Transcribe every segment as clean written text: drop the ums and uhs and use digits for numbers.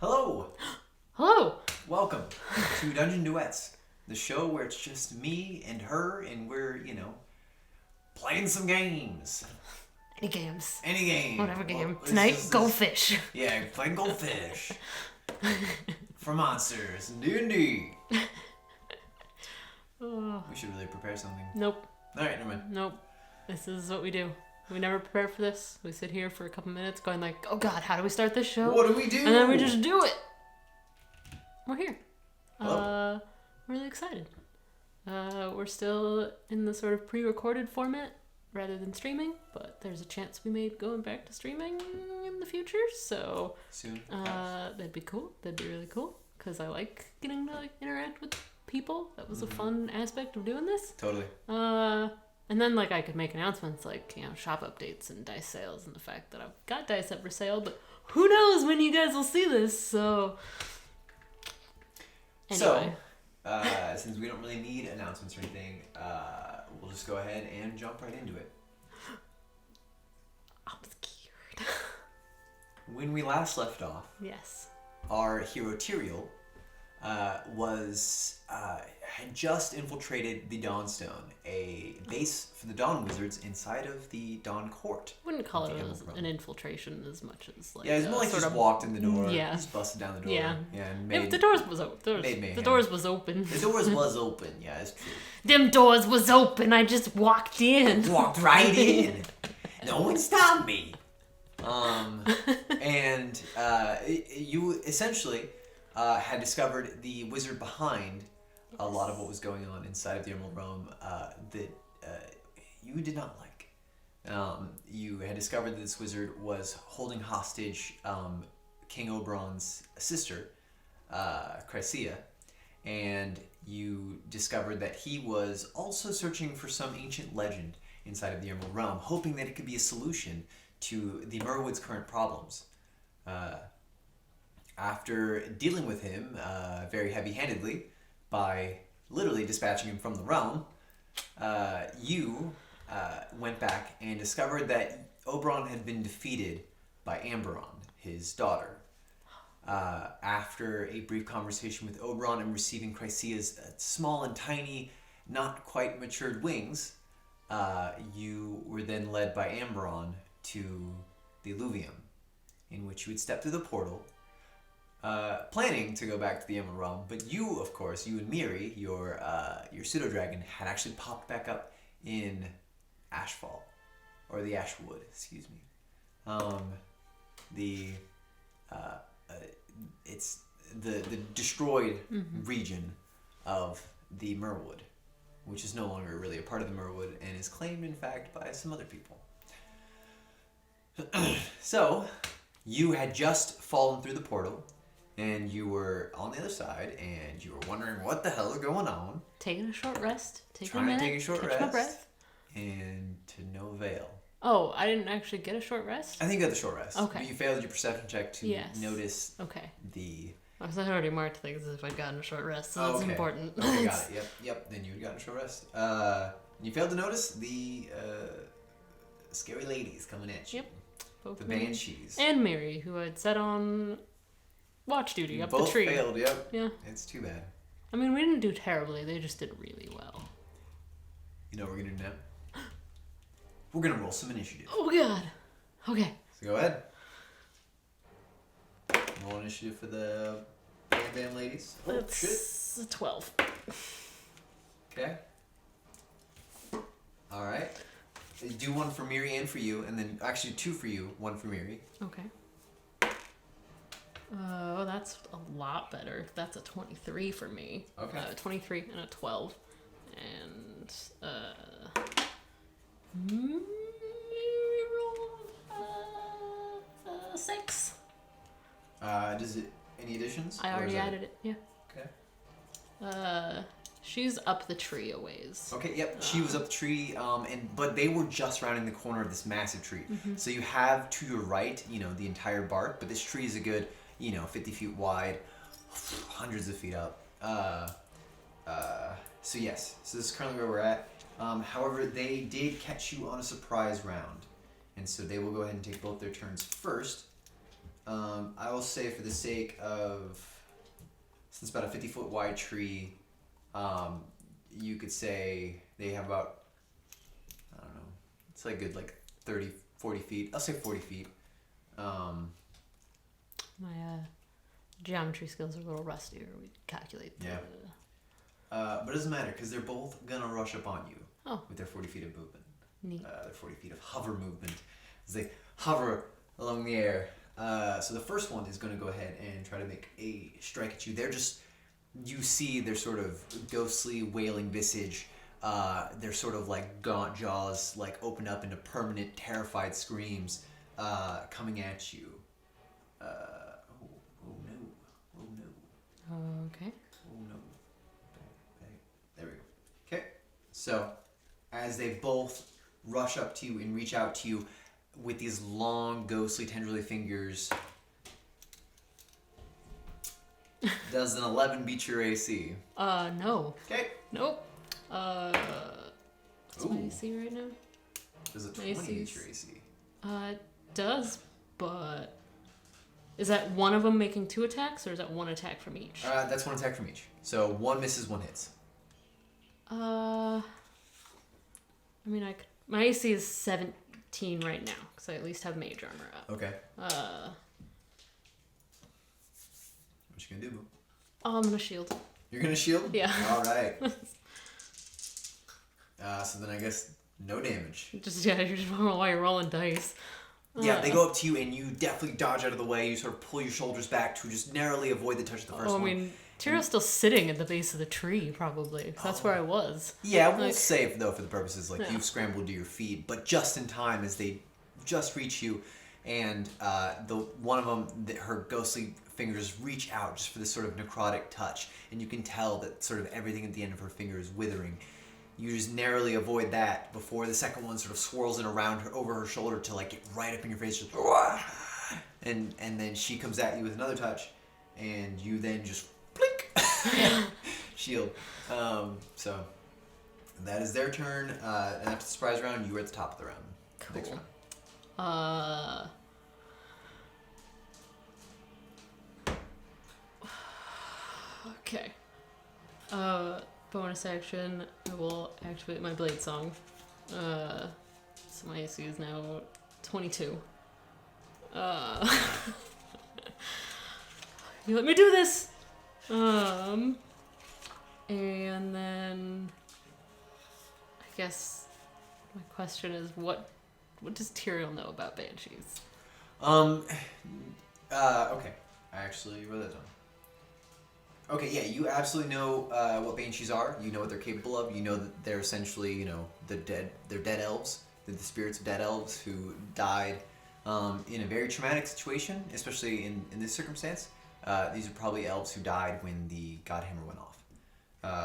Hello! Hello! Welcome to Dungeon Duets, the show where it's just me and her and we're, playing some games. Any games. Any game. Whatever game. Well, Tonight, Goldfish. Yeah, playing Goldfish. For monsters. D&D. We should really prepare something. Nope. Alright, never mind. Nope. This is what we do. We never prepare for this. We sit here for a couple minutes going like, oh god, how do we start this show? What do we do? And then we just do it. We're here. Hello. Really excited. We're still in the sort of pre-recorded format rather than streaming, but there's a chance we may be going back to streaming in the future, so Soon. that'd be cool. That'd be really cool, because I like getting to interact with people. That was a fun aspect of doing this. Totally. And then, I could make announcements, shop updates and dice sales, and the fact that I've got dice up for sale, but who knows when you guys will see this, so... Anyway. So, since we don't really need announcements or anything, we'll just go ahead and jump right into it. I'm scared. When we last left off, Yes. our hero Tiriel had just infiltrated the Dawnstone, a base for the Dawn Wizards inside of the Dawn Court. I wouldn't call it The as an infiltration as much as, yeah, it's more like just walked in the door. Yeah. Just busted down the door. Yeah. And If made, the doors was open. made mayhem. The doors was open. The doors was open, yeah, it's true. Them doors was open. I just walked in. Walked right in. No one stopped me. And you essentially had discovered the wizard behind a lot of what was going on inside of the Emerald Realm that you did not like. You had discovered that this wizard was holding hostage King Oberon's sister, Chrysia, and you discovered that he was also searching for some ancient legend inside of the Emerald Realm, hoping that it could be a solution to the Merwood's current problems. After dealing with him very heavy-handedly by literally dispatching him from the realm, you went back and discovered that Oberon had been defeated by Amberon, his daughter. After a brief conversation with Oberon and receiving Chrysia's small and tiny, not quite matured wings, you were then led by Amberon to the Illuvium, in which you would step through the portal, planning to go back to the Emerald Realm, but you, of course, you and Miri, your pseudo-dragon, had actually popped back up in Ashfall, or the Ashwood, excuse me. It's the destroyed region of the Merwood, which is no longer really a part of the Merwood and is claimed, in fact, by some other people. So, you had just fallen through the portal, and you were on the other side, and you were wondering what the hell is going on. Taking a short rest. Trying to take a short catch my breath. And to no avail. Oh, I didn't actually get a short rest? I think you got the short rest. Okay. But you failed your perception check to notice Okay. the... I was already marked things as if I'd gotten a short rest, so that's important. Okay, got it. Yep. Then you had gotten a short rest. You failed to notice the scary ladies coming at you. Yep. Both The me banshees. and Mary, who had set on watch duty up the tree. Both failed, yep. Yeah. It's too bad. I mean, we didn't do terribly. They just did really well. You know what we're going to do now? We're going to roll some initiative. Oh, God. Okay. So go ahead. Roll initiative for the Bam ladies. Oh, shit. It's a 12. Okay. Alright. Do one for Miri and for you, and then actually two for you, one for Miri. Okay. Oh, that's a lot better. That's a 23 for me. Okay. 23 and a 12. And, maybe roll 6. Does it, any additions? I already added it, yeah. Okay. She's up the tree a ways. Okay, yep. She was up the tree, but they were just rounding the corner of this massive tree. So you have to your right, the entire bark, but this tree is a good, 50 feet wide, hundreds of feet up. So yes, so this is currently where we're at. However, they did catch you on a surprise round, and so they will go ahead and take both their turns first. I will say for the sake of, since about a 50-foot wide tree, you could say they have about, I don't know, it's like good like 30, 40 feet. I'll say 40 feet. My geometry skills are a little rustier. We calculate the... Yeah. But it doesn't matter because they're both gonna rush up on you with their 40 feet of movement. Neat. Their 40 feet of hover movement as they hover along the air. So the first one is going to go ahead and try to make a strike at you. They're just, you see their sort of ghostly wailing visage. Their sort of like gaunt jaws like open up into permanent terrified screams coming at you. Oh no. Okay. Oh no. There we go. Okay. So as they both rush up to you and reach out to you with these long, ghostly, tendrily fingers. Does an 11 beat your AC? No. Okay. Nope. What's my AC right now? Does a 20 beat your AC? It does, but... Is that one of them making 2 attacks, or is that 1 attack from each? That's 1 attack from each. So 1 misses, 1 hits. I mean, my AC is 17 right now, because I at least have mage armor up. Okay. What you gonna do, Boo? I'm gonna shield. You're gonna shield? Yeah. All right. So then I guess no damage. You're just while you're rolling dice. Yeah, they go up to you and you definitely dodge out of the way. You sort of pull your shoulders back to just narrowly avoid the touch of the first one. I mean, Tiriel's still sitting at the base of the tree, probably. That's where I was. Yeah, we'll save, though, for the purposes, you've scrambled to your feet, but just in time as they just reach you, and the one of them, her ghostly fingers reach out just for this sort of necrotic touch, and you can tell that sort of everything at the end of her finger is withering. You just narrowly avoid that before the second one sort of swirls in around her, over her shoulder to get right up in your face, just, and then she comes at you with another touch, and you then just blink, shield. So that is their turn, and after the surprise round, you are at the top of the round. Cool. Next round. Okay. Bonus action, I will activate my blade song. So my AC is now 22. You let me do this! And then I guess my question is what does Tiriel know about banshees? Okay. I actually wrote that down. Okay, yeah, you absolutely know what banshees are. You know what they're capable of. You know that they're essentially, they're dead elves. They're the spirits of dead elves who died in a very traumatic situation, especially in this circumstance. These are probably elves who died when the Godhammer went off.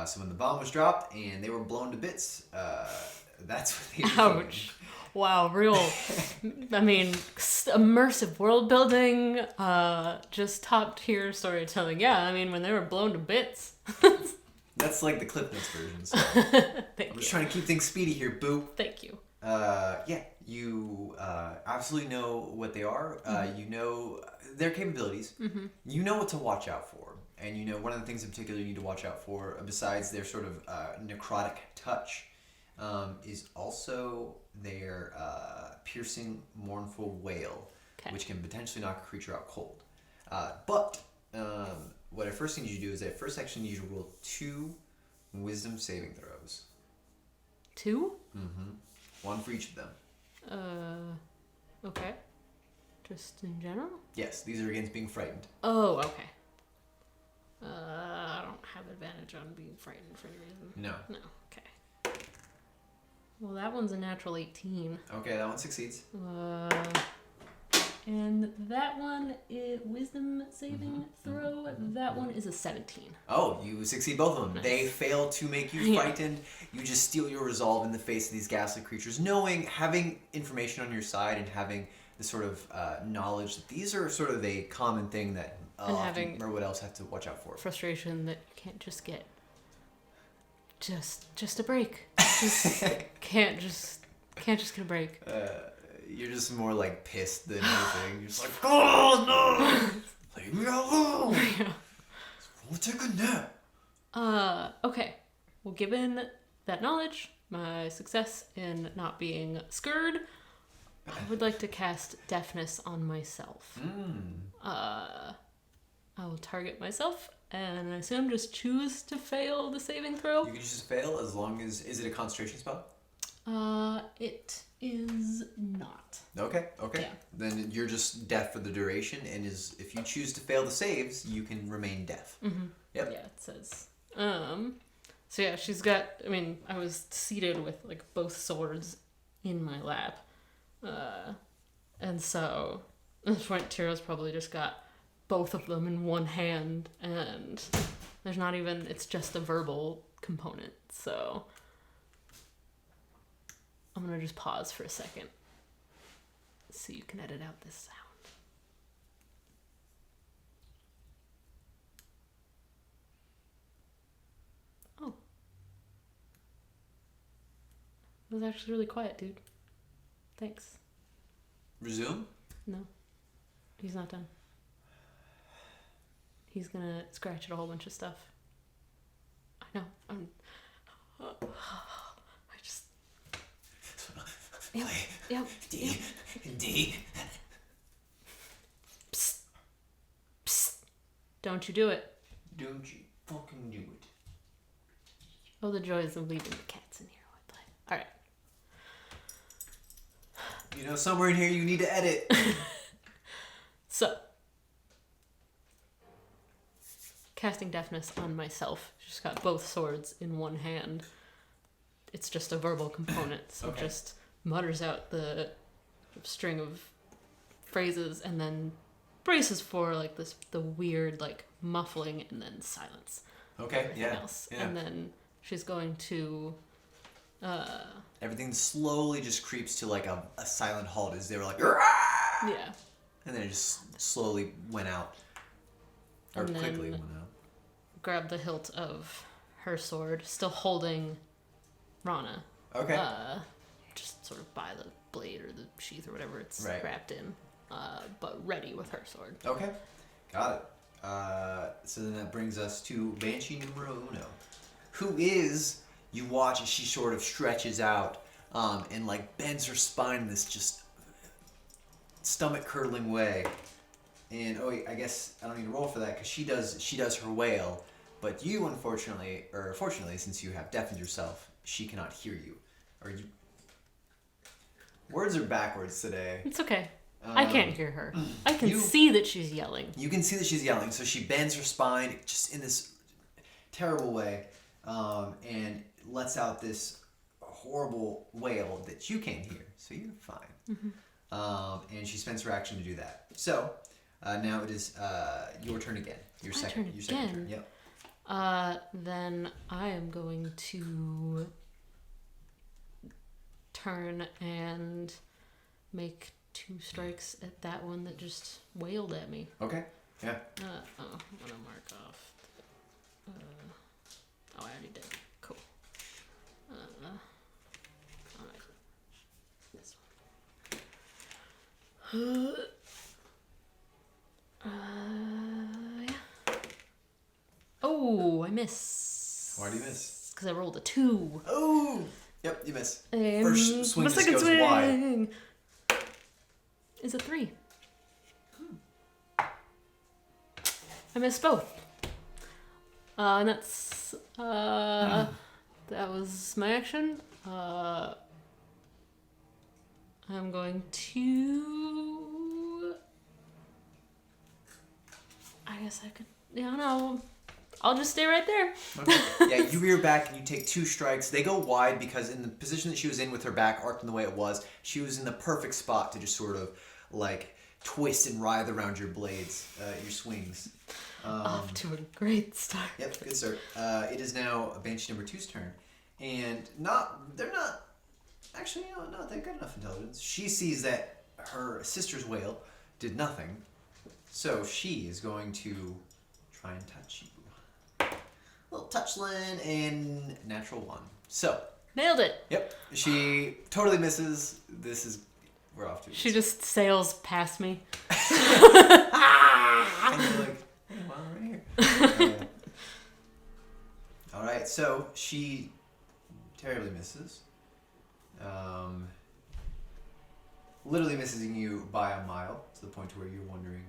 So when the bomb was dropped and they were blown to bits, that's what they were doing. Ouch. Wow, real, immersive world building, just top tier storytelling. Yeah, when they were blown to bits. That's like the Cliff Notes version. So. I'm just trying to keep things speedy here, boo. Thank you. Yeah, you absolutely know what they are. You know their capabilities. Mm-hmm. You know what to watch out for. And one of the things in particular you need to watch out for, besides their sort of necrotic touch, is also their piercing, mournful wail, which can potentially knock a creature out cold. But what I first need you to do is I first actually need you to roll 2 wisdom saving throws. 2? Mm-hmm. 1 for each of them. Okay. Just in general? Yes, these are against being frightened. Oh, okay. I don't have advantage on being frightened for any reason. No. No, okay. Well, that one's a natural 18. Okay, that one succeeds. And that one is wisdom saving throw. That one is a 17. Oh, you succeed both of them. Nice. They fail to make you frightened. You just steel your resolve in the face of these ghastly creatures, having information on your side and having the sort of knowledge that these are sort of a common thing that having Merwood elves have to watch out for. Frustration that you can't just get just a break. Just can't just get a break. You're just more like pissed than anything. You're just like, oh no, leave me alone. Yeah. We'll take a nap. Okay. Well, given that knowledge, my success in not being scared, I would like to cast Deafness on myself. I will target myself, and I assume just choose to fail the saving throw. You can just fail as long as... Is it a concentration spell? It is not. Okay. Yeah. Then you're just deaf for the duration, and if you choose to fail the saves, you can remain deaf. Mm-hmm. Yep. Yeah, it says. So yeah, she's got... I mean, I was seated with, like, both swords in my lap. And so, at this point, Tiriel's probably just got both of them in one hand, and there's not even... It's just a verbal component, so... I'm gonna just pause for a second so you can edit out this sound. Oh. It was actually really quiet, dude. Thanks. Resume? No. He's not done. He's gonna scratch at a whole bunch of stuff. I know. I just... Yep. Yep. D. D. Psst. Psst. Don't you do it. Don't you fucking do it. Oh, the joys of leaving the cats in here while I play. Alright. You know, somewhere in here you need to edit. So, casting Deafness on myself. Just got both swords in one hand. It's just a verbal component, so Okay. just mutters out the string of phrases and then braces for like the weird like muffling and then silence. Okay, Everything yeah. else. Yeah. And then she's going to Everything slowly just creeps to like a silent halt as they were like, yeah. and then it just slowly went out. Or And then- quickly went out. grab the hilt of her sword, still holding Rana. Okay. Just sort of by the blade or the sheath or whatever it's Right. wrapped in, but ready with her sword. Okay. Got it. So then that brings us to Banshee numero uno, who is, you watch as she sort of stretches out and like bends her spine in this just stomach curdling way. And oh, wait, I guess I don't need to roll for that because she does her wail, but you unfortunately, or fortunately, since you have deafened yourself, she cannot hear you. Or you. Words are backwards today. It's okay. I can't hear her. I can you- see that she's yelling. You can see that she's yelling, so she bends her spine just in this terrible way, and lets out this horrible wail that you can't hear. So you're fine. And she spends her action to do that. So now it is your turn again. Your My second. turn Your second turn. again? Yep. Then I am going to turn and make 2 strikes at that one that just wailed at me. Okay. Yeah. I'm gonna mark off. I already did. Cool. Alright. This one. Yeah. Oh, I miss. Why do you miss? Because I rolled a 2. Oh. Yep. You miss. And First swing my just second goes swing wide. is a 3. I missed both. And that's that was my action. I'm going to. I guess I could. Yeah, no. I'll just stay right there. Okay. Yeah, you rear back and you take 2 strikes. They go wide because in the position that she was in with her back arced in the way it was, she was in the perfect spot to just sort of like twist and writhe around your blades, your swings. Off to a great start. Yep, good start. It is now Banshee number 2's turn. And they're not, actually, no, they've got enough intelligence. She sees that her sister's wail did nothing, so she is going to try and touch you. Little touch Lynn and natural 1. So, Nailed it. yep, she totally misses. This is we're off to. She just sails past me. And you're like, hey, well, I'm right here. All right, so she terribly misses. Literally missing you by a mile, to the point to where you're wondering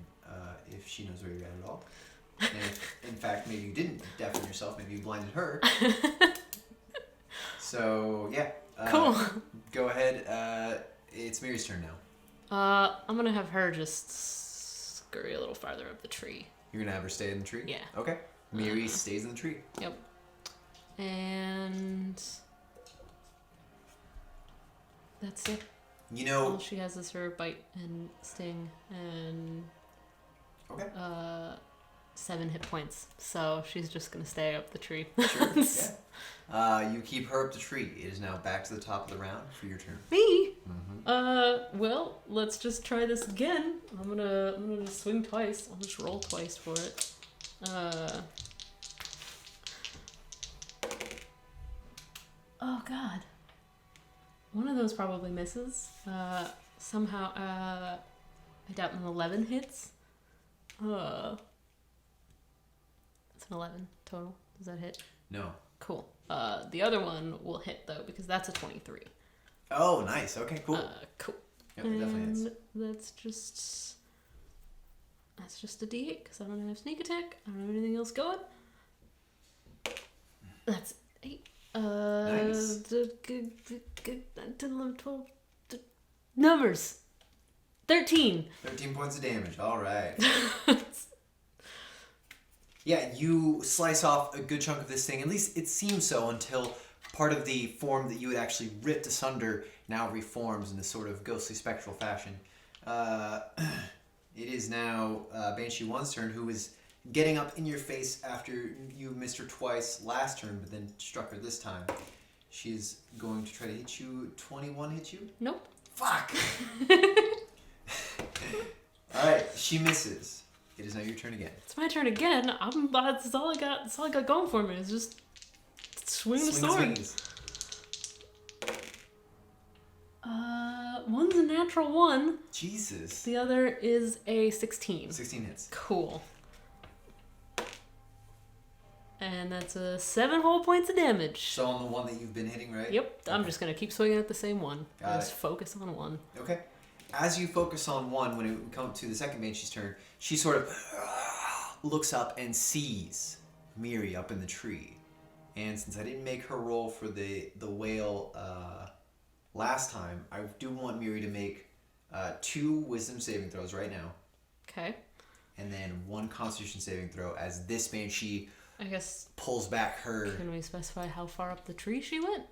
if she knows where you're at all. And if, in fact, maybe you didn't deafen yourself, maybe you blinded her. So, yeah. Cool. Go ahead. It's Miri's turn now. I'm gonna have her just scurry a little farther up the tree. You're gonna have her stay in the tree? Yeah. Okay. Miri stays in the tree. Yep. And that's it. You know... All she has is her bite and sting and Okay. 7 hit points. So she's just gonna stay up the tree. Sure, yeah. You keep her up the tree. It is now back to the top of the round for your turn. Me? Mm-hmm. Well, let's just try this again. I'm gonna just swing twice. I'll just roll twice for it. Oh god. One of those probably misses. Somehow, I doubt an 11 hits. It's an 11 total. Does that hit? No. Cool. The other one will hit though because that's a 23. Oh, nice. Okay, cool. Cool. Yep, it definitely hits. And that's just a D8 because I don't have sneak attack. I don't have anything else going. That's 8. Nice. 10, 11, 12. Numbers. 13. 13 points of damage. All right. Yeah, you slice off a good chunk of this thing. At least it seems so until part of the form that you had actually ripped asunder now reforms in this sort of ghostly spectral fashion. It is now Banshee 1's turn, who is getting up in your face after you missed her twice last turn, but then struck her this time. She's going to try to hit you. 21 hit you? Nope. Fuck! Alright, she misses. It is now your turn again. It's my turn again. That's all I got. That's all I got going for me. Is just swing the sword. Swings. One's a natural 1. Jesus. The other is a 16. 16 hits. Cool. And that's a 7 whole points of damage. So on the one that you've been hitting, right? Yep. I'm just gonna keep swinging at the same one. Got Just it. focus on one. Okay. As you focus on one, when it comes to the second Banshee's turn, she sort of looks up and sees Miri up in the tree. And since I didn't make her roll for the whale last time, I do want Miri to make 2 wisdom saving throws right now. Okay. And then 1 constitution saving throw as this Banshee I guess. pulls back her... Can we specify how far up the tree she went?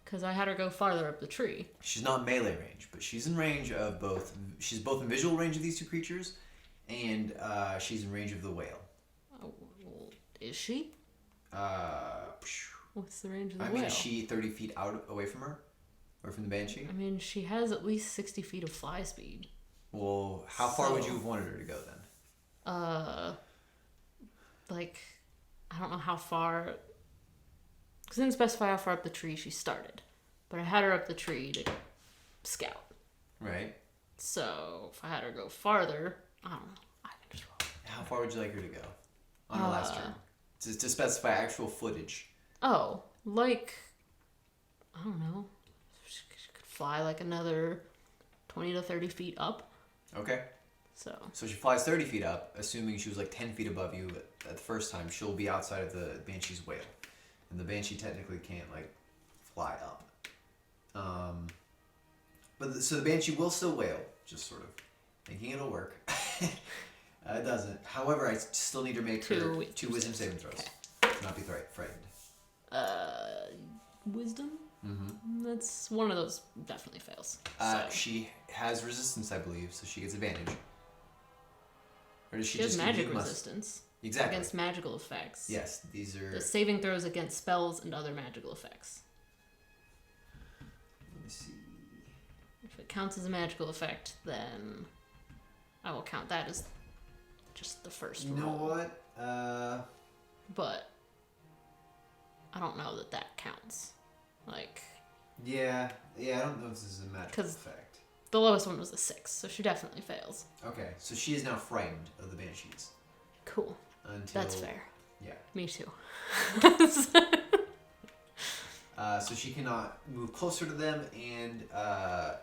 Because I had her go farther up the tree. She's not melee range, but she's in range of both... She's both in visual range of these 2 creatures, and she's in range of the whale. Oh, well, is she? What's the range of the whale? I mean, is she 30 feet out away from her? Or from the Banshee? I mean, she has at least 60 feet of fly speed. Well, how far would you have wanted her to go then? Like, I don't know how far... Because it didn't specify how far up the tree she started. But I had her up the tree to scout. Right. So, if I had her go farther, I don't know. I can just roll. How far would you like her to go? On her last turn. To specify actual footage. Oh, like... I don't know. She could fly like another 20 to 30 feet up. Okay. So she flies 30 feet up, assuming she was like 10 feet above you at the first time. She'll be outside of the Banshee's whale. And the Banshee technically can't, like, fly up. So the Banshee will still wail, just sort of thinking it'll work. It doesn't. However, I still need to make her 2 wisdom saving throws. Okay. To not be frightened. Wisdom? Mm-hmm. That's one of those definitely fails. So. She has resistance, I believe, so she gets advantage. Or does She has just magic resistance. Exactly. Against magical effects. Yes, these are... The saving throws against spells and other magical effects. Let me see... If it counts as a magical effect, then I will count that as just the first roll. You know what? But I don't know that counts. Like... Yeah, I don't know if this is a magical effect. The lowest one was a 6, so she definitely fails. Okay, so she is now frightened of the banshees. Cool. Until, That's fair. Yeah. Me too. So she cannot move closer to them, and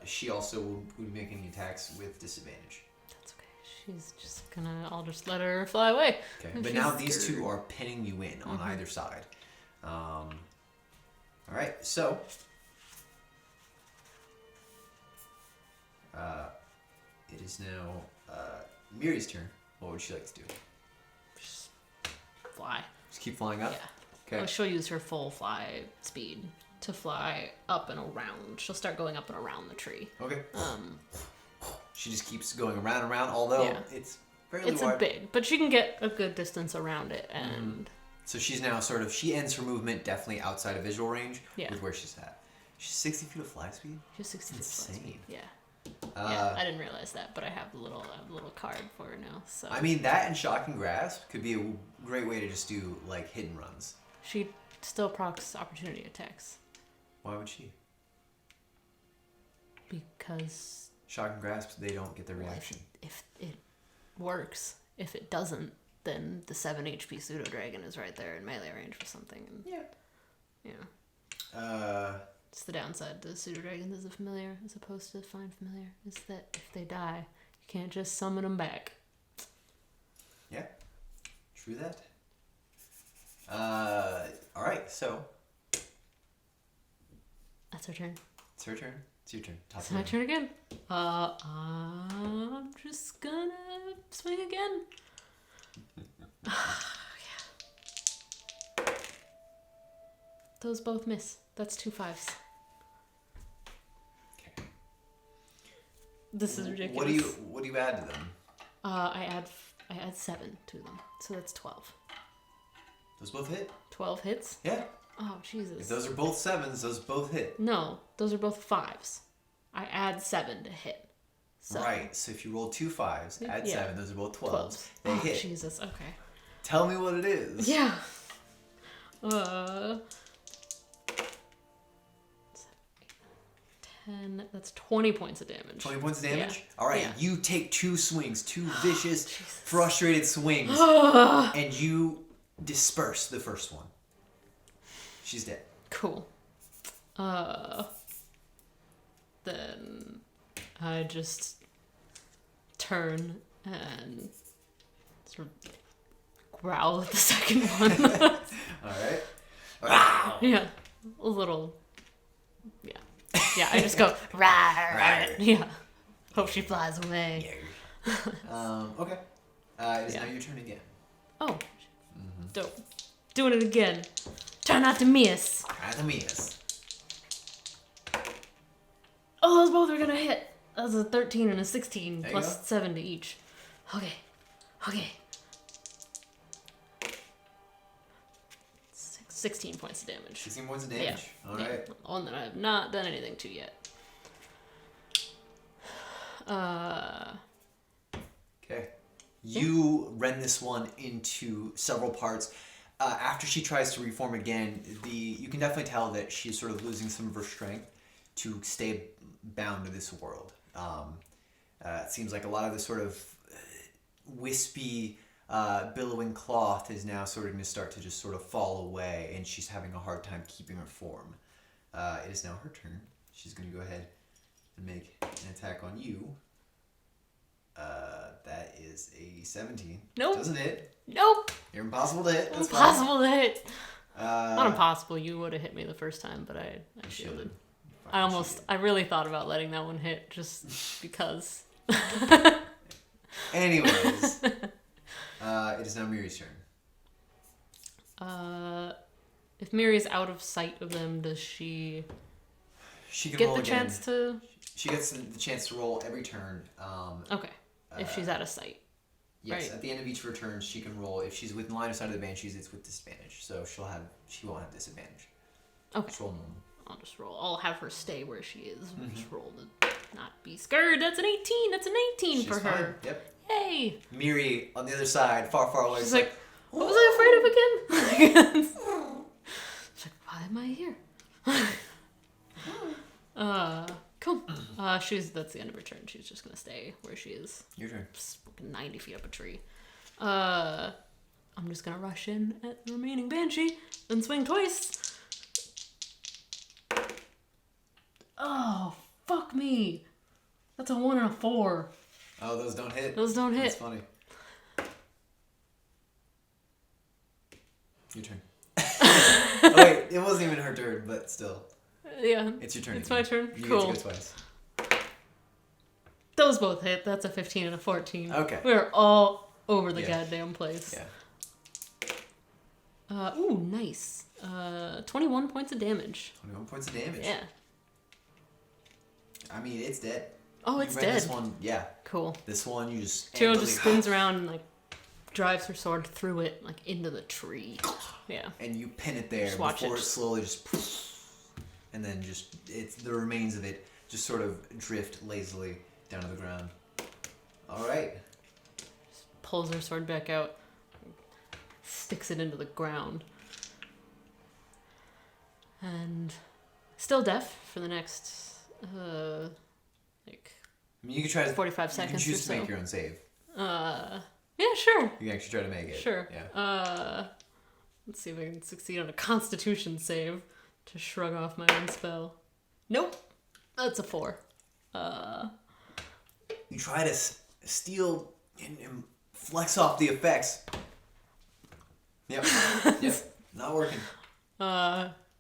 she also would make any attacks with disadvantage. That's okay. She's just gonna. I'll just let her fly away. Okay, but now these two are pinning you in on either side. All right, so it is now Miri's turn. What would she like to do? Just fly. Just keep flying up? Yeah. Okay. She'll use her full fly speed to fly up and around. She'll start going up and around the tree. Okay. She just keeps going around and around, although it's fairly it's wide. a big, but she can get a good distance around it, and So she's now she ends her movement definitely outside of visual range with where she's at. She's 60 feet of fly speed? she's 60 feet fly speed. Insane. Yeah. Yeah, I didn't realize that, but I have a little card for her now. So I mean, that and Shocking Grasp could be a great way to just do, like, hidden runs. she still procs opportunity attacks Why would she? because Shocking Grasp, they don't get the reaction. if it works, if it doesn't, then the 7 HP pseudo dragon is right there in melee range for something. And, Yeah. It's the downside to pseudo dragons as a familiar, as opposed to find familiar, is that if they die, you can't just summon them back. Yeah. True that. All right, so That's her turn. it's her turn. It's your turn. Top It's my turn again. I'm just gonna swing again. Yeah. Those both miss. That's 2 5s. Okay. This is ridiculous. What do you add to them? I add 7 to them, so that's 12. Those both hit? 12 hits? Yeah. Oh, Jesus. If those are both 7s, those both hit. No, those are both 5s. I add 7 to hit. So Right. So if you roll 2 5s, add 7, those are both 12s. 12s. They Oh, hit. Jesus. Okay. Tell me what it is. Yeah. 10. That's 20 points of damage. 20 points of damage? Yeah. All right, Yeah. you take 2 swings, 2 vicious, frustrated swings, and you disperse the first one. She's dead. Cool. Then I just turn and sort of growl at the second one. All right. Yeah. A little. Yeah. Yeah, I just go, rah. Yeah. Hope she flies away. Okay. It is now your turn again. Oh. Dope. Doing it again. Try not to miss. Anatomist. Oh, those both are gonna hit. That was a 13 and a 16 There you plus go. 7 to each. Okay. 16 points of damage. 16 points of damage. Yeah. All right. One that I have not done anything to yet. Okay. You rend this one into several parts. After she tries to reform again, you can definitely tell that she's sort of losing some of her strength to stay bound to this world. It seems like a lot of this sort of wispy, billowing cloth is now sort of going to start to just sort of fall away, and she's having a hard time keeping her form. It is now her turn. She's going to go ahead and make an attack on you. That is a 17. Nope. Doesn't hit. Nope. You're impossible to hit. That's Impossible to hit. fine. Not impossible. You would have hit me the first time, but I shielded. I really thought about letting that one hit just because. Anyways, it is now Miri's turn. If Miri's out of sight of them, does she She can get roll the again. chance to? She gets the chance to roll every turn. Okay. If she's out of sight. Yes, Right. at the end of each of her turns, she can roll. If she's within line of sight of the banshees, it's with disadvantage. So she won't have disadvantage. Okay. Just roll normal. I'll just roll. I'll have her stay where she is. Just roll to not be scared. That's an 18. That's an 18 She's for fine. her. Yep. Yay. Miri on the other side, far, far away. She's is like, what was I afraid of again? She's like, why am I here? Cool. That's the end of her turn. She's just gonna stay where she is. Your turn. Just 90 feet up a tree. I'm just gonna rush in at the remaining banshee and swing twice. Oh, fuck me. That's a 1 and a 4. Oh, those don't hit. Those don't hit. That's funny. Your turn. Oh, wait, it wasn't even her turn, but still. Yeah. It's your turn. It's my turn? You Cool. get to go twice. Those both hit. That's a 15 and a 14. Okay. We're all over the goddamn place. Yeah. Ooh, nice. 21 points of damage. 21 points of damage. Yeah. I mean, it's dead. Oh, it's you read dead. This one, yeah. Cool. This one, you just... Tiriel just spins around and, like, drives her sword through it, like, into the tree. Yeah. And you pin it there Just watch before it. it slowly just... And then just... It's the remains of it just sort of drift lazily down to the ground. All right. Just pulls her sword back out. Sticks it into the ground. And still deaf for the next, like... I mean, you could try to... 45 seconds You can choose or to so. make your own save. Yeah, sure. You can actually try to make it. Sure. Yeah. Let's see if I can succeed on a Constitution save to shrug off my own spell. Nope. That's a 4. You try to steal and flex off the effects. Yep. Yep. Not working.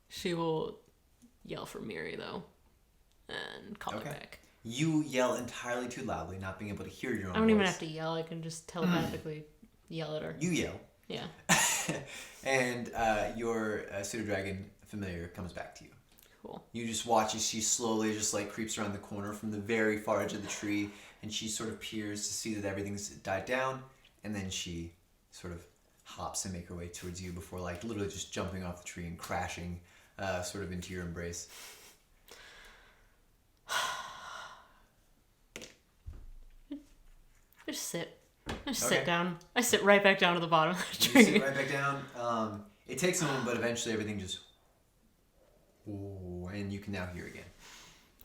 She will yell for Miri, though, and call it back. You yell entirely too loudly, not being able to hear your own voice. I don't even have to yell. I can just telepathically yell at her. You yell. Yeah. And your pseudo-dragon familiar comes back to you. Cool. You just watch as she slowly just like creeps around the corner from the very far edge of the tree, and she sort of peers to see that everything's died down, and then she sort of hops and make her way towards you before like literally just jumping off the tree and crashing sort of into your embrace. Just sit. Sit down. I sit right back down to the bottom of the tree. You sit right back down. It takes a moment, but eventually everything just... Ooh, and you can now hear again.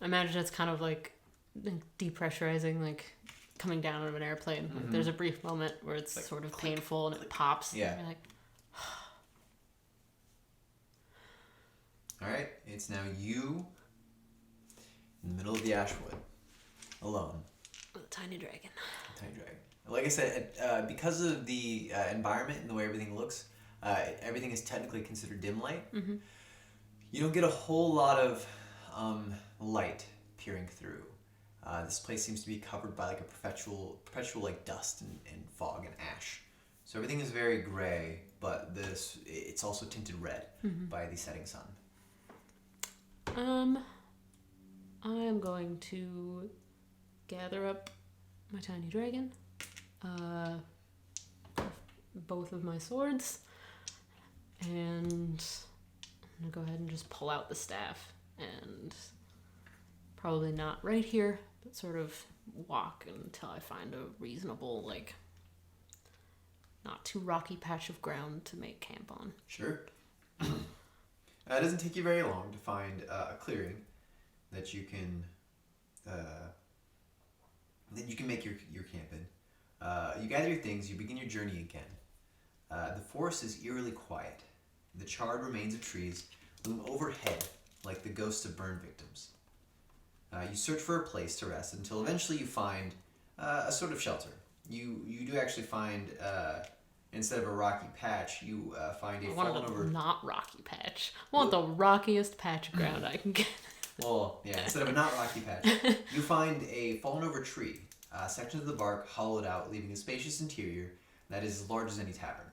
I imagine it's kind of like depressurizing, like coming down out of an airplane. Mm-hmm. Like, there's a brief moment where it's like, sort of click, painful and it pops. Yeah. And you're like, All right, it's now you in the middle of the Ashwood, alone. with a tiny dragon. Tiny dragon. Like I said, because of the environment and the way everything looks, everything is technically considered dim light. Mm-hmm. You don't get a whole lot of light peering through. This place seems to be covered by like a perpetual like dust and fog and ash. So everything is very gray, but it's also tinted red by the setting sun. I'm going to gather up my tiny dragon, both of my swords, and I'm gonna go ahead and just pull out the staff and probably not right here, but sort of walk until I find a reasonable, like, not too rocky patch of ground to make camp on. Sure. It doesn't take you very long to find a clearing that you can make your camp in. You gather your things. You begin your journey again. The forest is eerily quiet. The charred remains of trees loom overhead like the ghosts of burned victims. You search for a place to rest until eventually you find a sort of shelter. You do actually find, instead of a rocky patch, you find a fallen over... not rocky patch. I want the rockiest patch of ground I can get. Well, yeah, instead of a not rocky patch, you find a fallen over tree. Sections of the bark hollowed out, leaving a spacious interior that is as large as any tavern.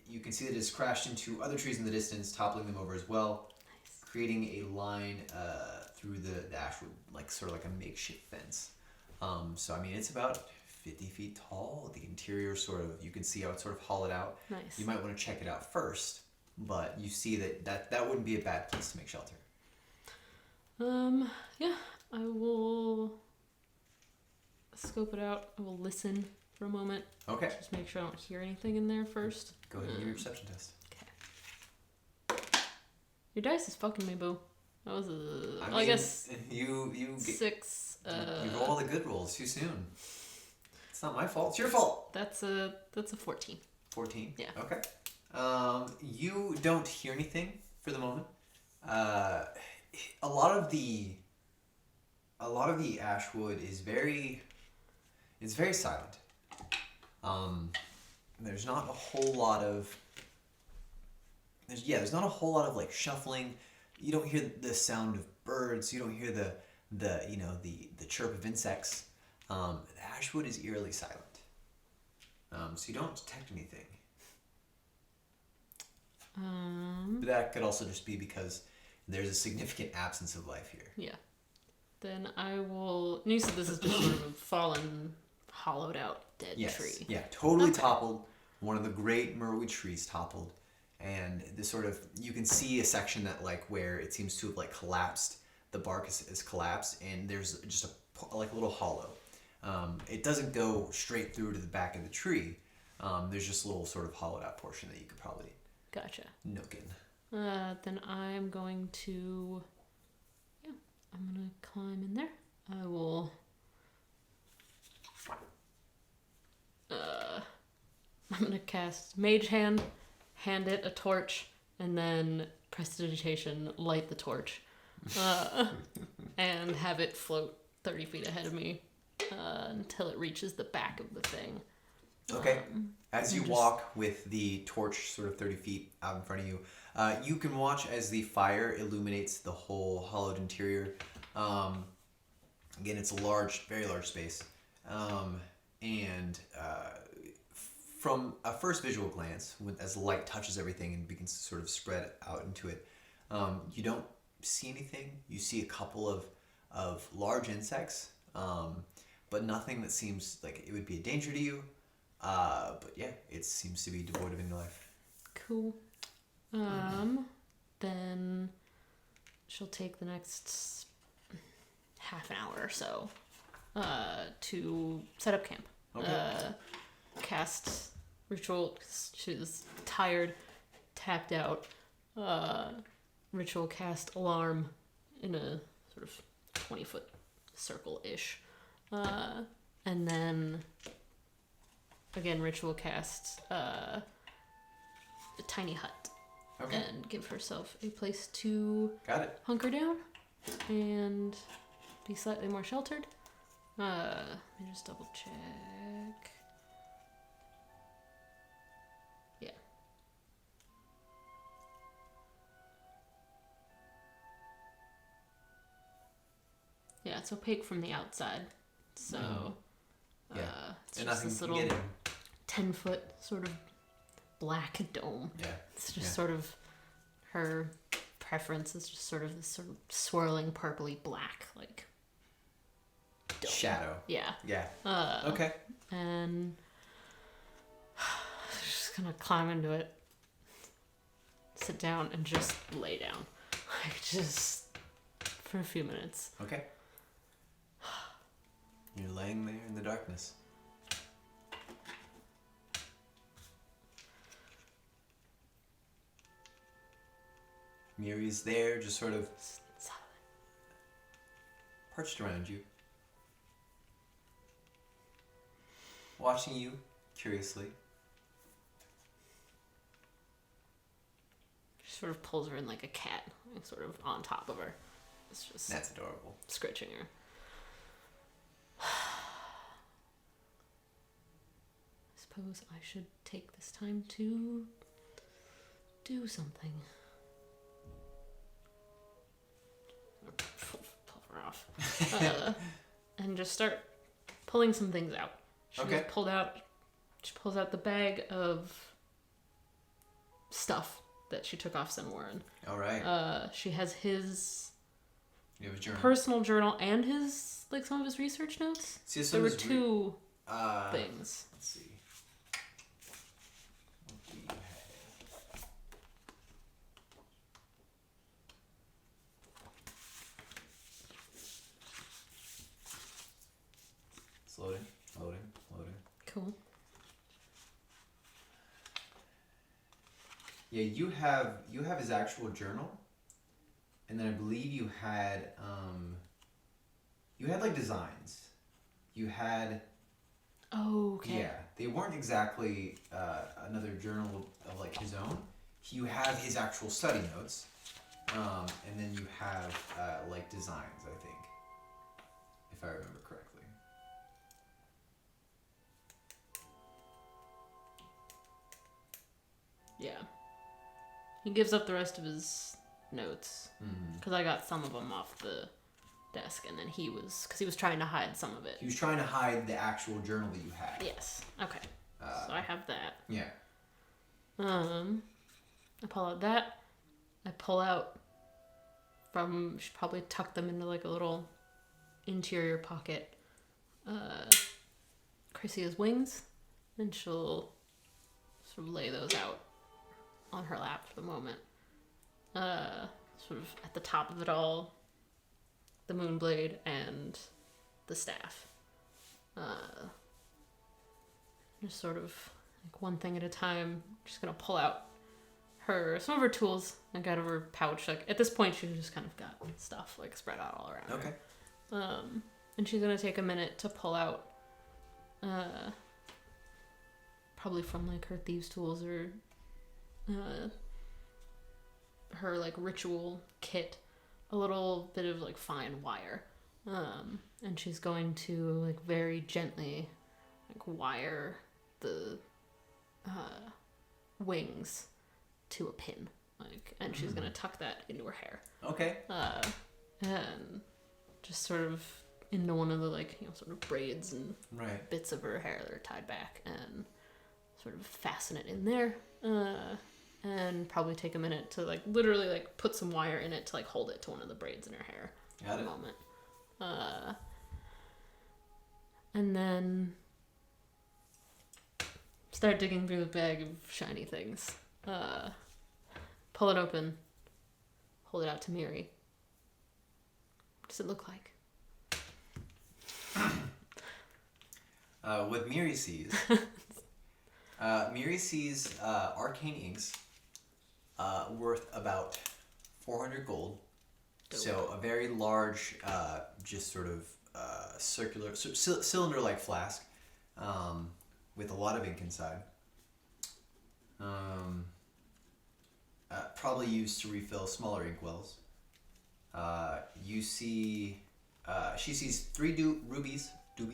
You can see that it's crashed into other trees in the distance, toppling them over as well, creating a line through the ashwood, like sort of like a makeshift fence. So, I mean, it's about 50 feet tall. The interior sort of, you can see how it's sort of hollowed out. Nice. You might want to check it out first, but you see that wouldn't be a bad place to make shelter. Yeah, I will scope it out. I will listen for a moment. Okay. Just make sure I don't hear anything in there first. Go ahead and give me a perception test. Okay. Your dice is fucking me, boo. That was I I mean, guess you 6. you roll all the good rolls too soon. It's not my fault. It's your fault. That's a 14. 14. Yeah. Okay. You don't hear anything for the moment. A lot of the ashwood is very silent. There's not a whole lot of there's not a whole lot of like shuffling. You don't hear the sound of birds. You don't hear the chirp of insects. The ashwood is eerily silent. So you don't detect anything. But that could also just be because there's a significant absence of life here. Yeah. Then I will. You said this is just sort of a fallen, hollowed out dead tree. Yeah, totally toppled. One of the great Merwood trees toppled, and this sort of you can see a section that like where it seems to have like collapsed. The bark is collapsed, and there's just a little hollow. It doesn't go straight through to the back of the tree. There's just a little sort of hollowed out portion that you could probably nook in. Then I'm going to. Yeah, I'm gonna climb in there. I will. I'm gonna cast Mage Hand, hand it a torch, and then Prestidigitation, light the torch, and have it float 30 feet ahead of me until it reaches the back of the thing. Okay. As you walk with the torch sort of 30 feet out in front of you, you can watch as the fire illuminates the whole hollowed interior. Again, it's a large, very large space. And from a first visual glance, as the light touches everything and begins to sort of spread out into it, you don't see anything. You see a couple of large insects, but nothing that seems like it would be a danger to you. But yeah, it seems to be devoid of any life. Cool. Then she'll take the next half an hour or so to set up camp. Okay. Cast ritual. She's tired, tapped out. Ritual cast alarm in a sort of 20-foot circle-ish. And then again, ritual cast a tiny hut. Okay. And give herself a place to Got it. hunker down and be slightly more sheltered. Let me just double check. Yeah. Yeah, it's opaque from the outside. So Yeah. it's And just nothing this can little get in. 10-foot sort of black dome. Yeah. It's just sort of her preference is just sort of this sort of swirling purpley black like dome. Shadow. Yeah. Yeah. Okay. And just gonna climb into it, sit down, and just lay down, like just for a few minutes. Okay. You're laying there in the darkness. Miri's there, just sort of perched around you, watching you curiously. She sort of pulls her in like a cat, like sort of on top of her. It's just That's adorable. scratching her. I suppose I should take this time to do something. Pull her off. And just start pulling some things out. She pulls out the bag of stuff that she took off Warren. All right. She has his Journal. personal journal and his like some of his research notes. See, There were two things. Let's see. What do you have? It's loading. Cool. Yeah, you have his actual journal, and then I believe you had like designs. You had. Oh, okay. Yeah, they weren't exactly another journal of like his own. You have his actual study notes, and then you have like designs, I think, if I remember correctly. Yeah. He gives up the rest of his notes because I got some of them off the desk, and then he was trying to hide some of it. He was trying to hide the actual journal that you had. Yes. Okay. So I have that. Yeah. I pull out that. I pull out should probably tuck them into like a little interior pocket. Chrysia's wings, and she'll sort of lay those out on her lap for the moment. Sort of at the top of it all, the moonblade and the staff. Just sort of like one thing at a time. Just gonna pull out some of her tools like out of her pouch. Like at this point, she's just kind of got stuff like spread out all around. Okay. Her. And she's gonna take a minute to pull out, probably from like her thieves' tools or her like ritual kit, a little bit of like fine wire. And she's going to like very gently like wire the wings to a pin, like, and she's gonna tuck that into her hair. Okay. And just sort of into one of the like sort of braids and bits of her hair that are tied back, and sort of fasten it in there. And probably take a minute to like literally like put some wire in it to like hold it to one of the braids in her hair. Got it. A moment. And then start digging through the bag of shiny things. Pull it open. Hold it out to Miri. What does it look like? What Miri sees. Miri sees arcane inks worth about 400 gold. Dope. So a very large, just sort of circular, cylinder-like flask with a lot of ink inside. Probably used to refill smaller ink wells. You see, she sees 3 doobies. 3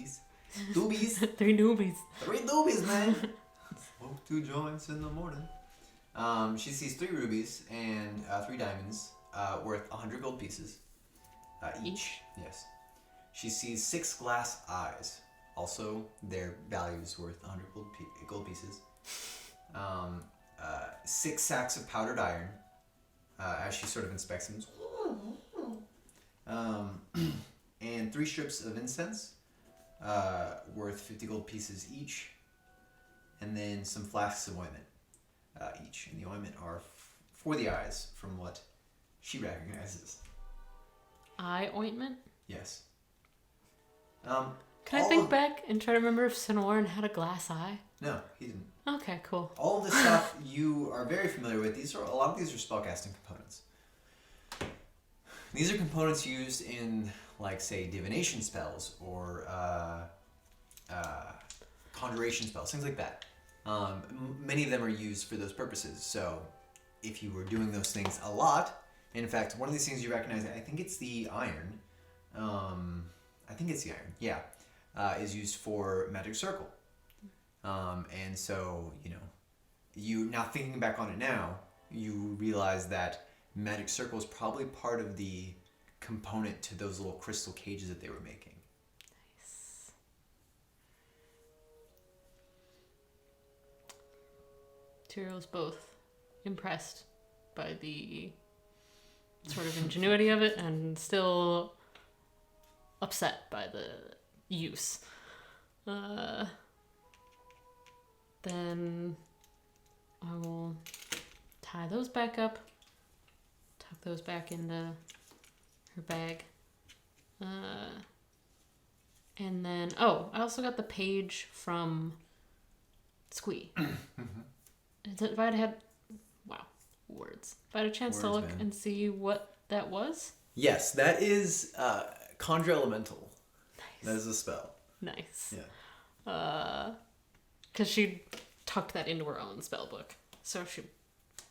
newbies. 3 doobies, man. Smoke 2 joints in the morning. She sees 3 rubies and 3 diamonds worth 100 gold pieces each. Yes. She sees 6 glass eyes. Also, their value is worth 100 gold pieces. 6 sacks of powdered iron as she sort of inspects them. And 3 strips of incense worth 50 gold pieces each. And then some flasks of ointment each. And the ointment are for the eyes, from what she recognizes. Eye ointment? Yes. Can I think back and try to remember if Sonoran had a glass eye? No, he didn't. Okay, cool. All of the stuff you are very familiar with. A lot of these are spellcasting components. These are components used in, like, say, divination spells or conjuration spells, things like that. Many of them are used for those purposes. So, if you were doing those things a lot, and in fact, one of these things you recognize, I think it's the iron. Yeah, is used for magic circle. And so, you now thinking back on it now, you realize that magic circle is probably part of the component to those little crystal cages that they were making. Nice. Tiriel's both impressed by the sort of ingenuity of it and still upset by the use. Then I will tie those back up, tuck those back into her bag. And then, I also got the page from Squee. If I had a chance to look and see what that was? Yes, that is Conjure Elemental. Nice. That is a spell. Nice. Yeah. Because she tucked that into her own spell book. So she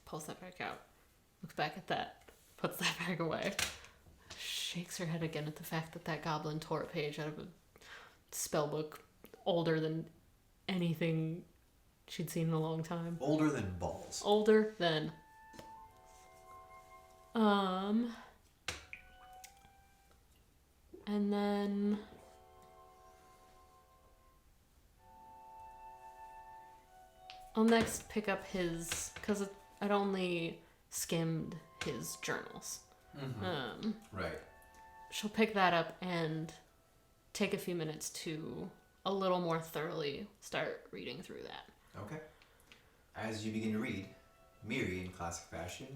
pulls that back out, looks back at that, puts that back away, shakes her head again at the fact that that goblin tore a page out of a spell book older than anything she'd seen in a long time. Older than balls. Older than. And then I'll next pick up his, because I'd only skimmed his journals. Mm-hmm. Right. She'll pick that up and take a few minutes to a little more thoroughly start reading through that. Okay. As you begin to read, Miri, in classic fashion,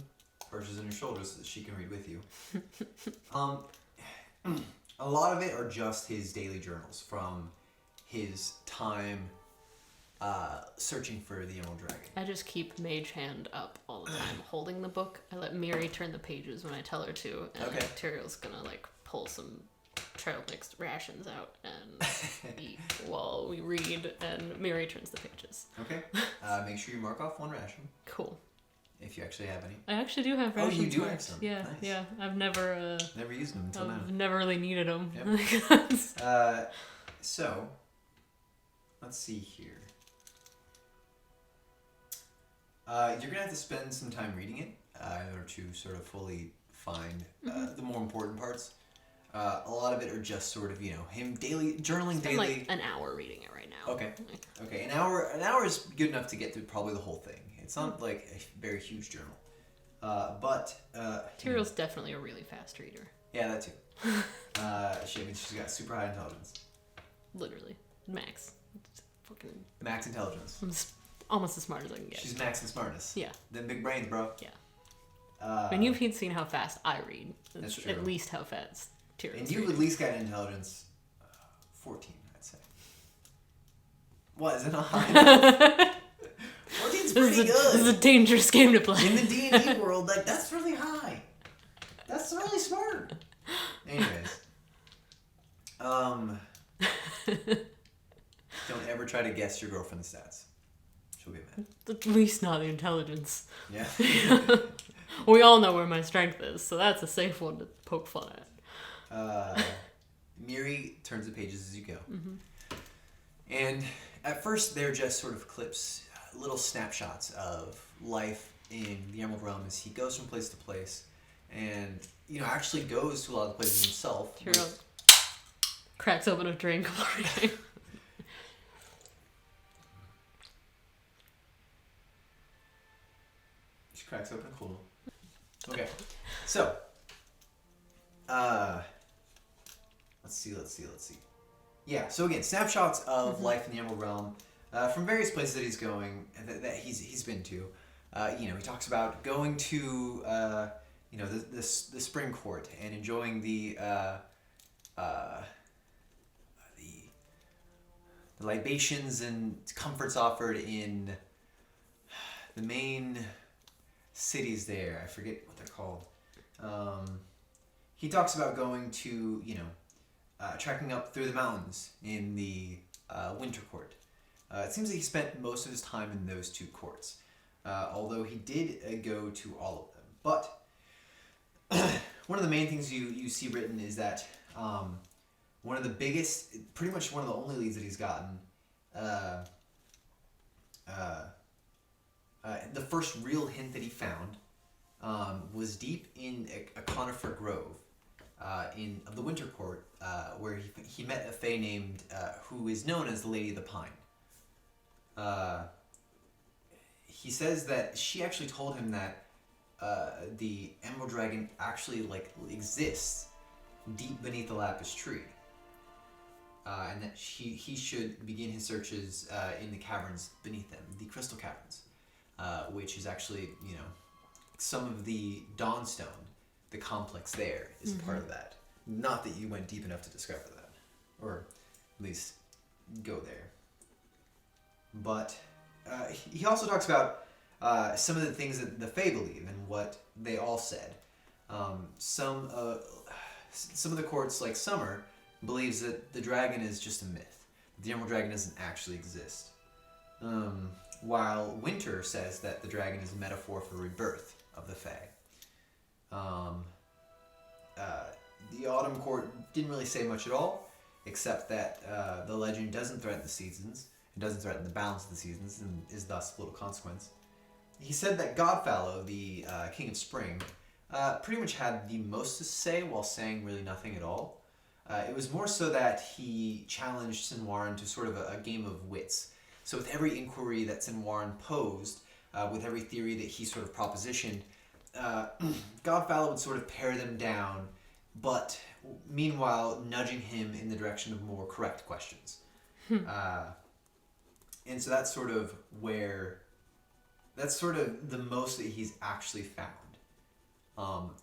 perches on your shoulders so that she can read with you. A lot of it are just his daily journals from his time searching for the Emerald Dragon. I just keep Mage Hand up all the time, holding the book. I let Miri turn the pages when I tell her to, and Okay. Tiriel's gonna like pull some trail mixed rations out and eat while we read, and Miri turns the pages. Okay. Make sure you mark off one ration, Cool. if you actually have any. I actually do have rations. Oh, you do marked. have some? Yeah, Nice. yeah. I've never Never used them until now. I've never really needed them. Yep. So, let's see here. You're gonna have to spend some time reading it in order to sort of fully find the more important parts. A lot of it are just sort of, him journaling It's been daily. like an hour reading it right now. Okay. Okay, an hour is good enough to get through probably the whole thing. It's not like a very huge journal, but Tiriel's definitely a really fast reader. yeah, that too. She's got super high intelligence, Literally, max. It's fucking. max intelligence. I'm almost as smart as I can get. She's max in smartness. Yeah. Then big brains, bro. Yeah. And you've seen how fast I read. That's It's true. At least how fast Tiriel's And you've reading. at least got intelligence 14, I'd say. What, is it not high enough? 14's pretty This is a good. dangerous game to play. In the D&D world, like, that's really high. That's really smart. Anyways. Don't ever try to guess your girlfriend's stats. She'll get mad. At least not the intelligence. Yeah. We all know where my strength is, so that's a safe one to poke fun at. Miri turns the pages as you go. Mm-hmm. And at first, they're just sort of clips, little snapshots of life in the Emerald Realm as he goes from place to place and, actually goes to a lot of the places himself. Tiriel cracks open a drink while reading. She cracks open a cool. Okay. So, let's see. Yeah, so again, snapshots of life in the Emerald Realm from various places that he's going, that he's been to. He talks about going to, the spring court and enjoying the libations and comforts offered in the main cities there. I forget what they're called. He talks about going to, trekking up through the mountains in the winter court. It seems that he spent most of his time in those two courts, although he did go to all of them. But one of the main things you see written is that one of the biggest, pretty much one of the only leads that he's gotten, the first real hint that he found was deep in a conifer grove of the Winter Court, where he met a fae named, who is known as the Lady of the Pine. He says that she actually told him that the Emerald Dragon actually exists deep beneath the Lapis tree, and that he should begin his searches in the caverns beneath them, the Crystal Caverns, which is actually some of the Dawnstone, the complex there is part of that. Not that you went deep enough to discover that, or at least go there. But he also talks about some of the things that the Fae believe and what they all said. Some of the courts, like Summer, believes that the dragon is just a myth. The Emerald Dragon doesn't actually exist. While Winter says that the dragon is a metaphor for rebirth of the Fae. The Autumn Court didn't really say much at all, except that the legend doesn't threaten the seasons, it doesn't threaten the balance of the seasons, and is thus of little consequence. He said that Godfallow, the King of Spring, pretty much had the most to say while saying really nothing at all. It was more so that he challenged Sinwarin to sort of a game of wits. So with every inquiry that Sinwarin posed, with every theory that he sort of propositioned, Godfallow would sort of pare them down, but meanwhile nudging him in the direction of more correct questions. And so that's sort of the most that he's actually found.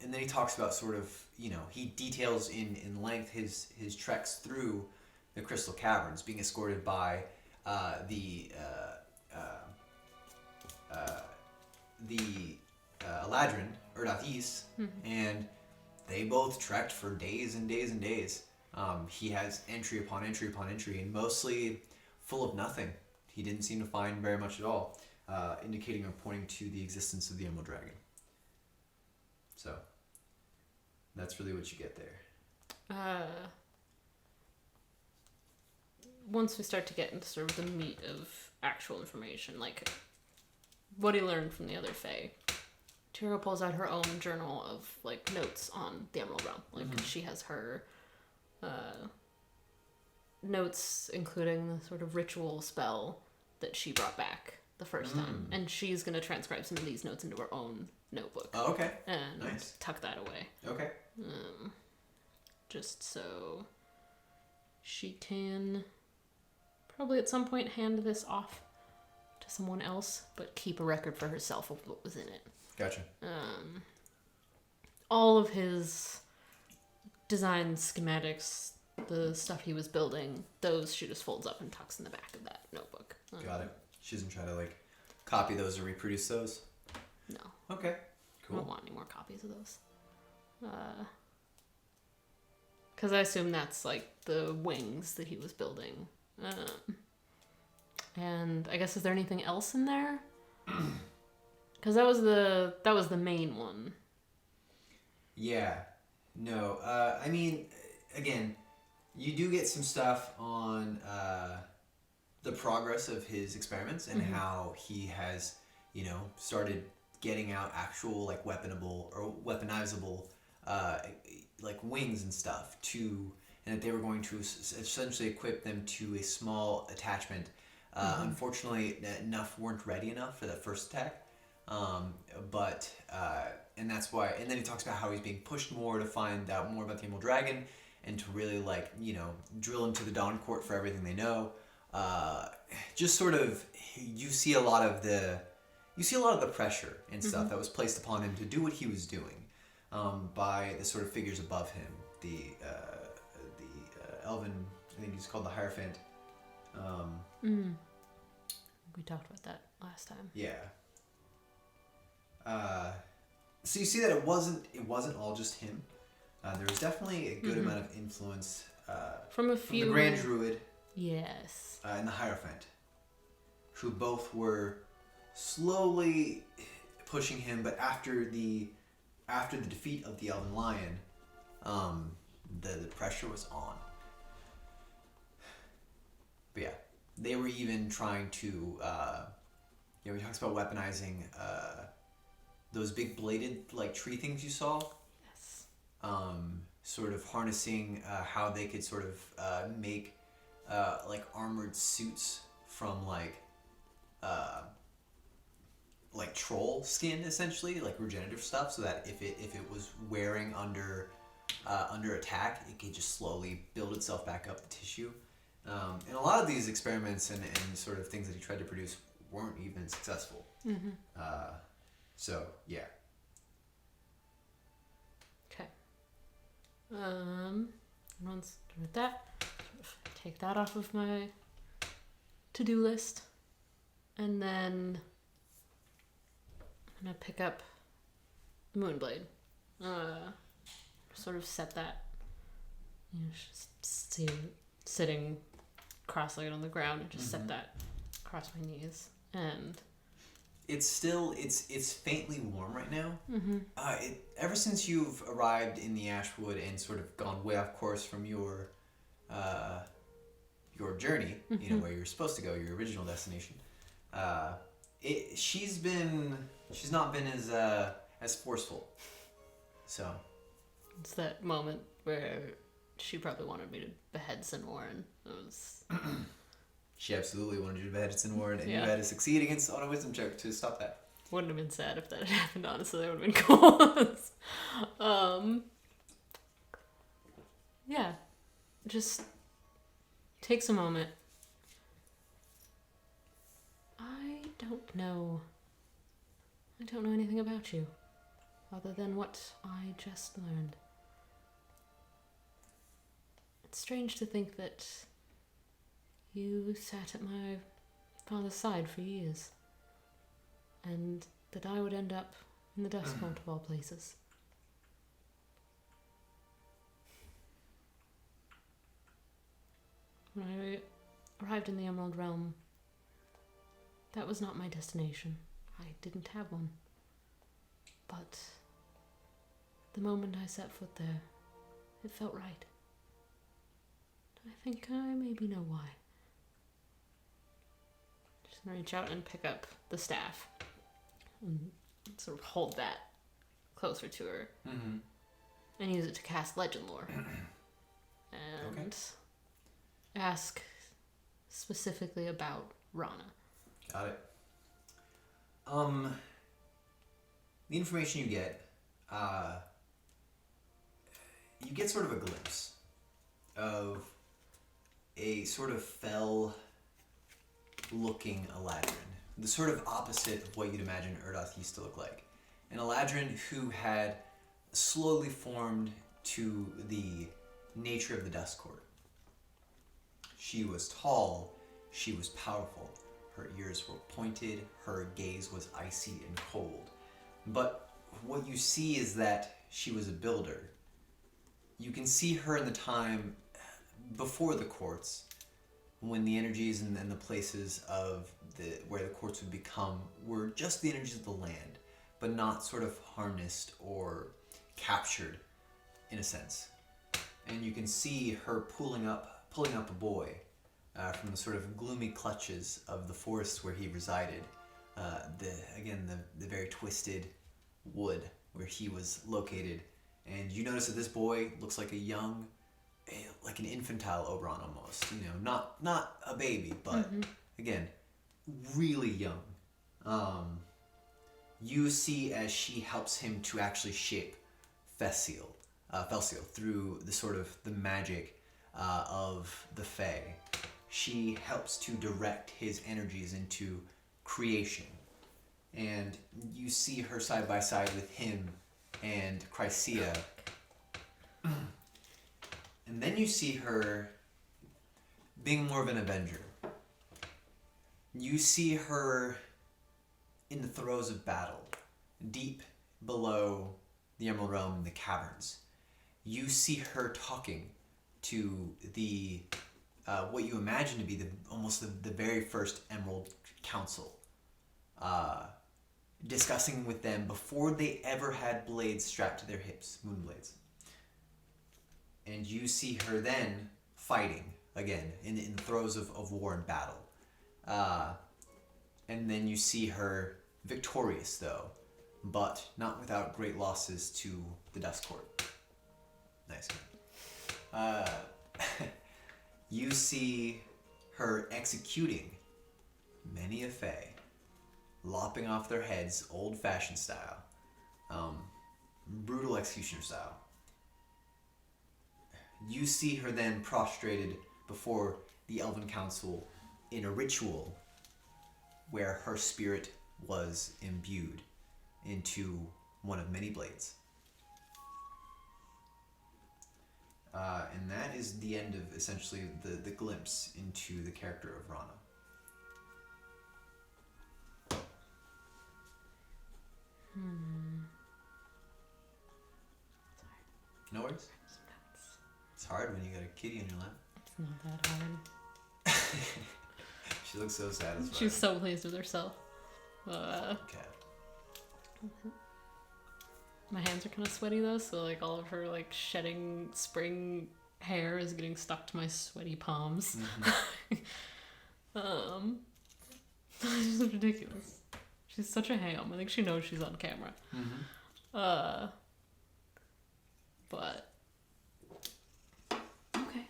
And then he talks about sort of, he details in length his treks through the Crystal Caverns, being escorted by the Eladrin, Erdathis, and they both trekked for days and days and days. He has entry upon entry upon entry, and mostly full of nothing. He didn't seem to find very much at all, indicating or pointing to the existence of the Emerald Dragon. So, that's really what you get there. Once we start to get into sort of the meat of actual information, like what he learned from the other Fae, Tiriel pulls out her own journal of like notes on the Emerald Realm. Like she has her notes, including the sort of ritual spell that she brought back the first time, and she's gonna transcribe some of these notes into her own notebook. Oh, okay. And nice. Tuck that away. Okay. Just so she can probably at some point hand this off to someone else, but keep a record for herself of what was in it. Gotcha. All of his design schematics, the stuff he was building, those she just folds up and tucks in the back of that notebook. Got it. She doesn't try to like copy those or reproduce those? No. Okay. I Cool. don't want any more copies of those. Because I assume that's like the wings that he was building. And I guess, is there anything else in there? Because that was the main one. Yeah. No. I mean, again, you do get some stuff on the progress of his experiments and how he has, started getting out actual like weaponable or weaponizable like wings and stuff and that they were going to essentially equip them to a small attachment. Unfortunately, enough weren't ready enough for that first attack. But and that's why. And then he talks about how he's being pushed more to find out more about the Emerald Dragon and to really like drill into the Dawn Court for everything they know. Just sort of, you see a lot of the pressure and stuff that was placed upon him to do what he was doing by the sort of figures above him, the Elven, I think he's called the Hierophant. We talked about that last time. Yeah. So you see that it wasn't all just him. There was definitely a good amount of influence from the Grand Druid. Yes. And the Hierophant, who both were slowly pushing him, but after the defeat of the Elven Lion, the pressure was on. But yeah, they were even trying to, he talks about weaponizing those big bladed like tree things you saw. Yes. Sort of harnessing how they could sort of make like armored suits from like troll skin, essentially, like regenerative stuff, so that if it was wearing under attack, it could just slowly build itself back up the tissue. And a lot of these experiments and sort of things that he tried to produce weren't even successful. So yeah. Okay. Once done with that, take that off of my to-do list, and then I'm gonna pick up the Moonblade Sort of set that, just sitting cross-legged on the ground and just set that across my knees. And it's still it's faintly warm right now. Ever since you've arrived in the Ashwood and sort of gone way off course from your journey, where you're supposed to go, your original destination. She's not been as forceful. So it's that moment where she probably wanted me to behead Sinwarren. It was. She absolutely wanted you to behead Sinwarren, and you had to succeed on a wisdom check to stop that. Wouldn't have been sad if that had happened, honestly. That would have been cool. Yeah. Just takes a moment. I don't know anything about you, other than what I just learned. It's strange to think that you sat at my father's side for years, and that I would end up in the Dust Court of all places. When I arrived in the Emerald Realm, that was not my destination. I didn't have one. But the moment I set foot there, it felt right. I think I maybe know why. Just gonna reach out and pick up the staff and sort of hold that closer to her and use it to cast Legend Lore and ask specifically about Rana. Got it. The information you get sort of a glimpse of a sort of fell-looking Eladrin. The sort of opposite of what you'd imagine Erdoth used to look like. An Eladrin who had slowly formed to the nature of the Dust Court. She was tall, she was powerful, her ears were pointed, her gaze was icy and cold. But what you see is that she was a builder. You can see her in the time before the courts, when the energies and the places of where the courts would become were just the energies of the land, but not sort of harnessed or captured in a sense. And you can see her pulling up a boy from the sort of gloomy clutches of the forest where he resided. The very twisted wood where he was located. And you notice that this boy looks like like an infantile Oberon almost. Not a baby, but again, really young. You see as she helps him to actually shape Felsiel through the magic of the Fae. She helps to direct his energies into creation. And you see her side by side with him and Chrysia. And then you see her being more of an avenger. You see her in the throes of battle, deep below the Emerald Realm in the caverns. You see her talking to the what you imagine to be the very first Emerald Council, discussing with them before they ever had blades strapped to their hips, moon blades. And you see her then fighting again in the throes of war and battle. And then you see her victorious, though, but not without great losses to the Dust Court. Nice. You see her executing many a Fae, lopping off their heads old-fashioned style, brutal executioner style. You see her then prostrated before the Elven Council in a ritual where her spirit was imbued into one of many blades. And that is the end of essentially the glimpse into the character of Rana. hard when you got a kitty in your lap. It's not that hard. She looks so satisfied. She's so pleased with herself. Cat. My hands are kind of sweaty though, so like all of her like shedding spring hair is getting stuck to my sweaty palms. She's ridiculous. She's such a ham. I think she knows she's on camera. But okay.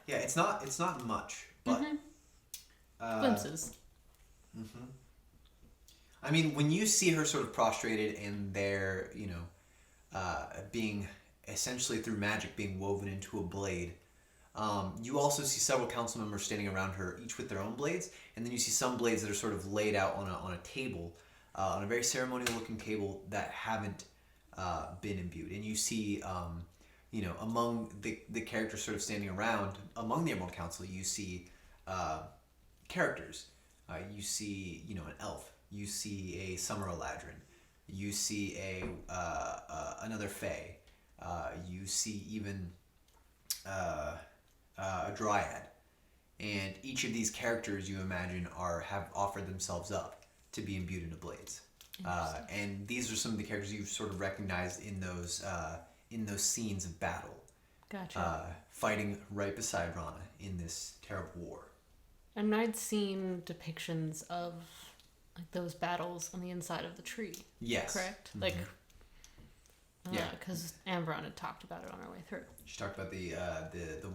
Yeah, it's not much, but Glimpses. I mean, when you see her sort of prostrated and they're, being essentially through magic being woven into a blade, you also see several council members standing around her, each with their own blades, and then you see some blades that are sort of laid out on a table, on a very ceremonial-looking table that haven't been imbued. And you see, among the characters sort of standing around, among the Emerald Council, you see characters. You see, an elf. You see a Summer Eladrin. You see another Fae. You see even a Dryad. And each of these characters, you imagine, have offered themselves up to be imbued into blades. And these are some of the characters you've sort of recognized in those scenes of battle. Gotcha. Fighting right beside Rana in this terrible war. And I'd seen depictions of like those battles on the inside of the tree. Yes. Correct? Mm-hmm. Like, yeah, because Amberon had talked about it on our way through. She talked about the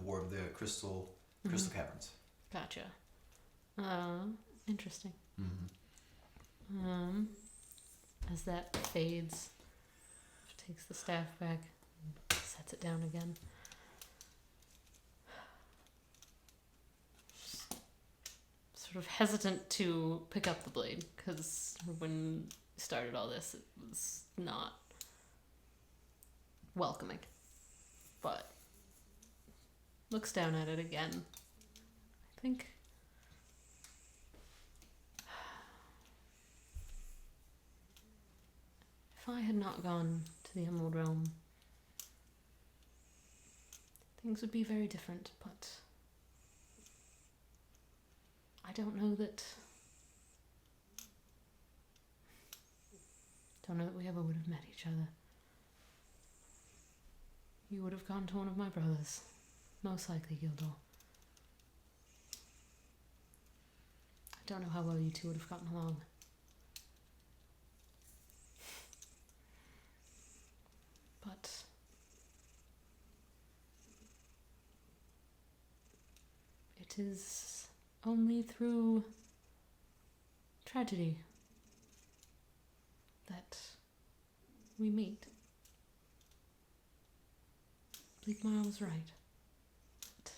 War of the Crystal Caverns. Gotcha. Interesting. As that fades, she takes the staff back, and sets it down again. Sort of hesitant to pick up the blade because when we started all this, it was not welcoming. But looks down at it again. I think if I had not gone to the Emerald Realm, things would be very different, but I don't know that we ever would have met each other. You would have gone to one of my brothers, most likely Gildor. I don't know how well you two would have gotten along. But it is only through tragedy that we meet. Bleakmire was right. But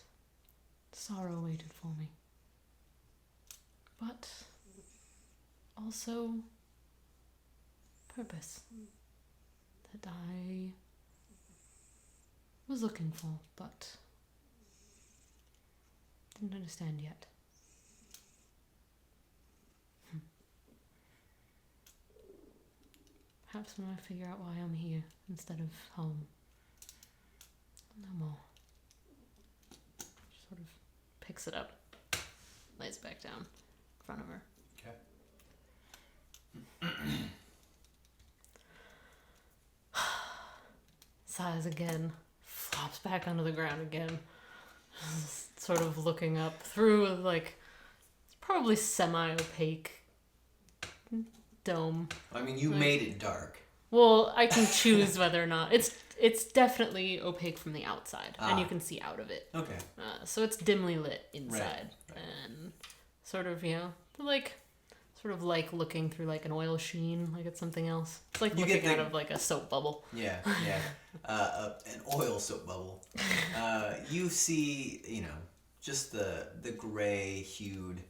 sorrow waited for me. But also purpose that I was looking for, but didn't understand yet. Perhaps when I figure out why I'm here instead of home, no more. She sort of picks it up, lays it back down in front of her. Okay. Sighs again, flops back onto the ground again, sort of looking up through like it's probably semi-opaque dome. I mean, you made it dark. Well, I can choose whether or not it's definitely opaque from the outside, and you can see out of it. Okay. So it's dimly lit inside, Right. and sort of like looking through like an oil sheen, like it's something else. It's like looking out of like a soap bubble. Yeah. An oil soap bubble. You see, just the gray-hued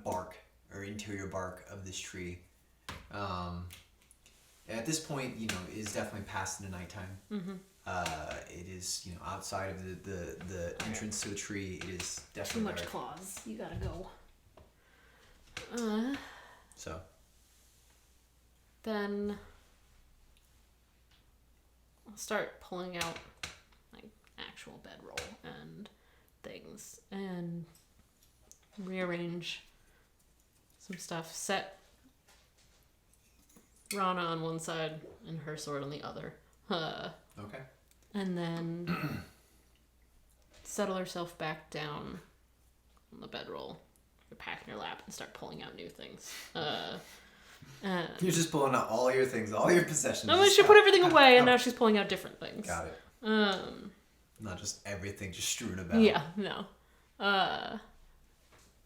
bark or interior bark of this tree. At this point, it is definitely past into nighttime. It is, outside of the entrance to the tree. It is definitely Too much dark. claws. You gotta go. So. Then I'll start pulling out like actual bedroll and things and rearrange some stuff. Set Rana on one side and her sword on the other. Okay. And then settle herself back down on the bedroll, pack in her lap, and start pulling out new things. You're just pulling out all your things, all your possessions. No, she put everything away, and now she's pulling out different things. Got it. Not just everything just strewn about. Yeah, no.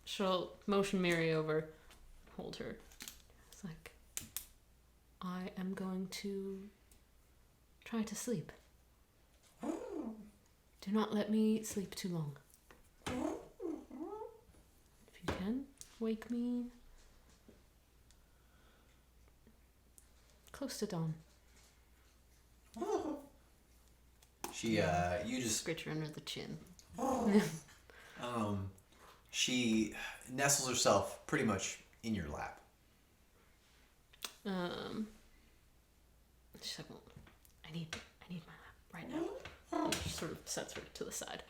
She'll motion Mary over, hold her. It's like, I am going to try to sleep. Do not let me sleep too long. If you can, wake me close to dawn. You just Scratch her under the chin. She nestles herself pretty much in your lap. She's like, well, I need my lap right now. And she sort of sets her to the side.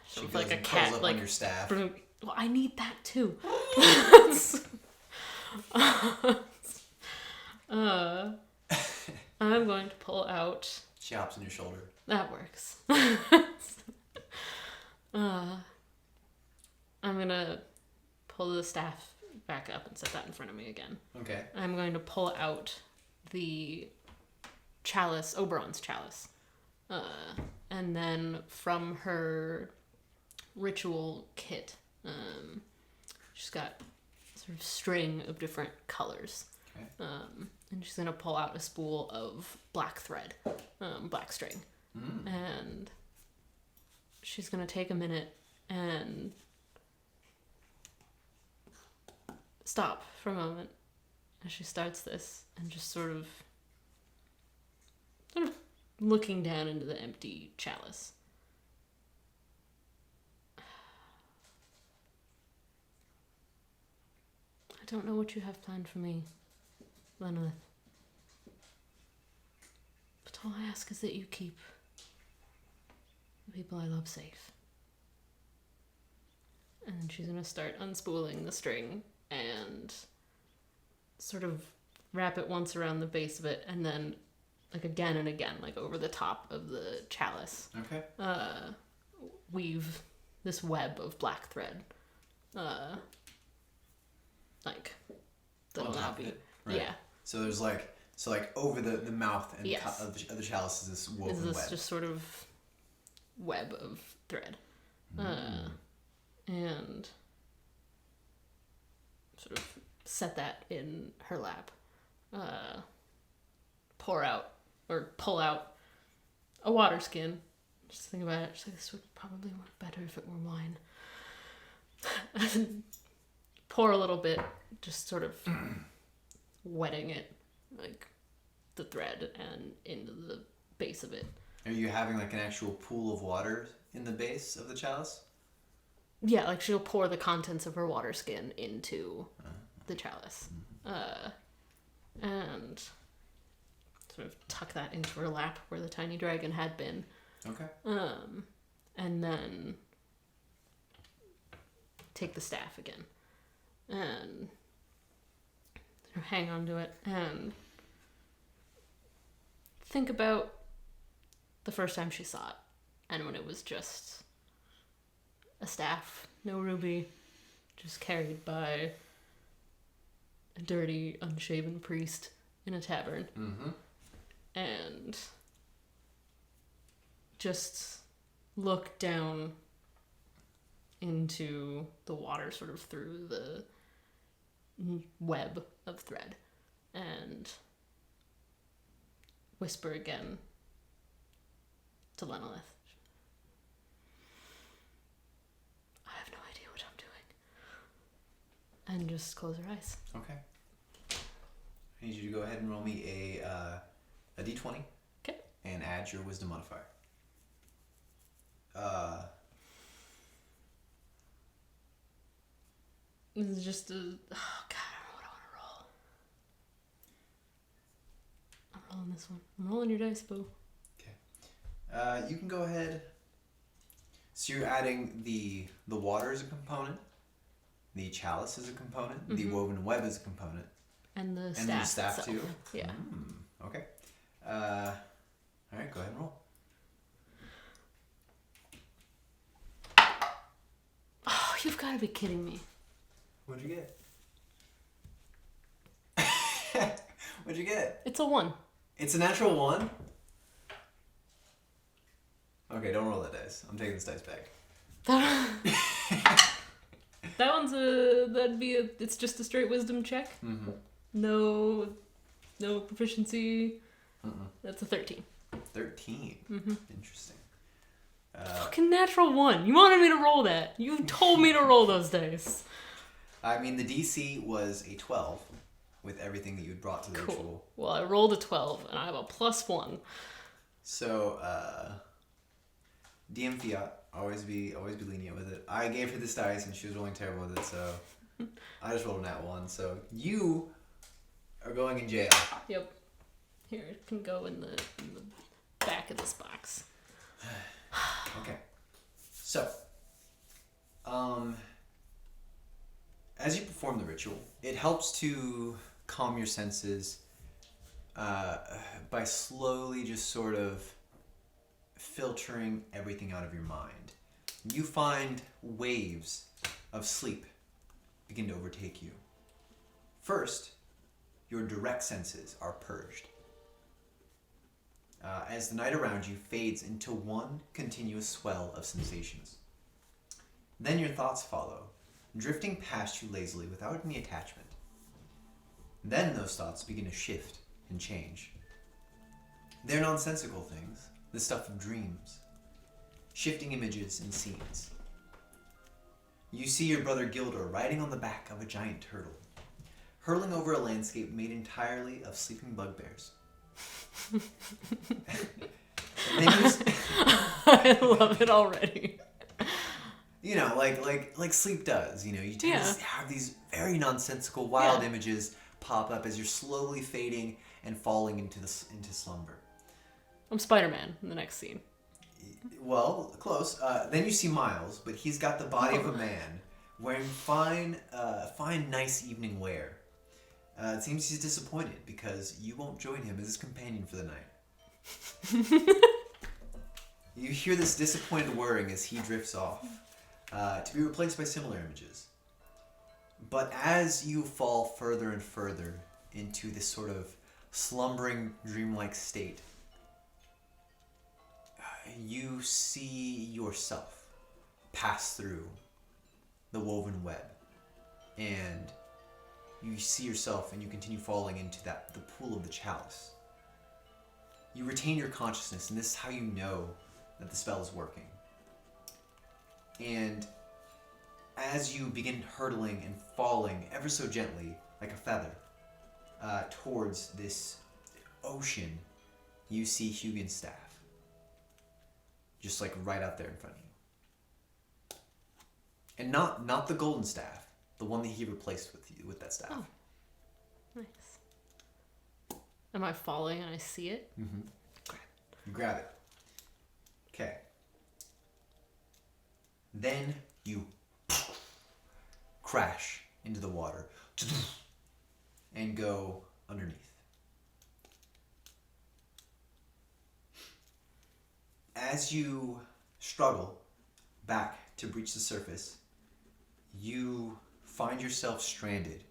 She Sort of goes like a and curls cat, up like on your staff. Well, I need that too. I'm going to pull out. She hops on your shoulder. That works. I'm gonna pull the staff back up and set that in front of me again. Okay. I'm going to pull out the chalice, Oberon's chalice. And then from her ritual kit, she's got sort of string of different colors. Okay. And she's going to pull out a spool of black thread, black string. And she's going to take a minute and stop for a moment as she starts this and just sort of looking down into the empty chalice. I don't know what you have planned for me, Lenolith. But all I ask is that you keep the people I love safe. And then she's going to start unspooling the string and sort of wrap it once around the base of it and then like again and again, like over the top of the chalice. Okay. Weave this web of black thread. Like that'll On now top be of it. Right. yeah. So there's like over the mouth and Yes. of the chalice is this woven Is this web. just sort of web of thread. And sort of set that in her lap. Pull out a water skin. Just think about it. She's like, this would probably work better if it were wine. Pour a little bit, just sort of wetting it, like the thread and into the base of it. Are you having like an actual pool of water in the base of the chalice? Yeah, like she'll pour the contents of her water skin into the chalice. And sort of tuck that into her lap where the tiny dragon had been. Okay. And then take the staff again. And hang on to it. And think about the first time she saw it. And when it was just a staff, no ruby, just carried by a dirty, unshaven priest in a tavern. And just look down into the water sort of through the web of thread and whisper again to Lenolith. I have no idea what I'm doing. And just close her eyes. Okay. I need you to go ahead and roll me a d20. Okay. And add your wisdom modifier. This is just a... Oh, God, I don't know what I want to roll. I'm rolling this one. I'm rolling your dice, boo. You can go ahead. So you're adding the water as a component, the chalice as a component, the woven web as a component, And the and then the staff staff itself. too. Yeah. Okay. All right, go ahead and roll. Oh, you've got to be kidding me. What'd you get? What'd you get? It's a 1. It's a natural 1. Okay, don't roll that dice. I'm taking this dice back. That one's it's just a straight wisdom check. Mm-hmm. No proficiency. That's a 13. 13. Interesting. Fucking natural 1. You wanted me to roll that. You told me to roll those dice. I mean, the DC was a 12 with everything that you had brought to the Cool. ritual. Well, I rolled a 12 and I have a +1. So, DM Fiat, always be lenient with it. I gave her this dice and she was rolling terrible with it, so I just rolled a nat 1. So you are going in jail. Yep. Here, it can go in the back of this box. Okay. So, as you perform the ritual, it helps to calm your senses by slowly just sort of filtering everything out of your mind. You find waves of sleep begin to overtake you. First, your direct senses are purged. As the night around you fades into one continuous swell of sensations. Then your thoughts follow, drifting past you lazily without any attachment. Then those thoughts begin to shift and change. They're nonsensical things, the stuff of dreams, shifting images and scenes. You see your brother Gildor riding on the back of a giant turtle, hurtling over a landscape made entirely of sleeping bugbears. I love it already. You know, like sleep does. You know, you tend to have these very nonsensical, wild images pop up as you're slowly fading and falling into slumber. I'm Spider-Man in the next scene. Well, close. Then you see Miles, but he's got the body of a man wearing fine, nice evening wear. It seems he's disappointed because you won't join him as his companion for the night. You hear this disappointed whirring as he drifts off, to be replaced by similar images. But as you fall further and further into this sort of slumbering, dreamlike state, you see yourself pass through the woven web, and you see yourself and you continue falling into the pool of the chalice. You retain your consciousness, and this is how you know that the spell is working. And as you begin hurtling and falling ever so gently, like a feather, towards this ocean, you see Hugin's staff. Just like right out there in front of you. And not the golden staff, the one that he replaced with that staff. Oh, nice. Am I falling and I see it? Mm-hmm. You grab it. Okay. Then you crash into the water and go underneath. As you struggle back to breach the surface, you find yourself stranded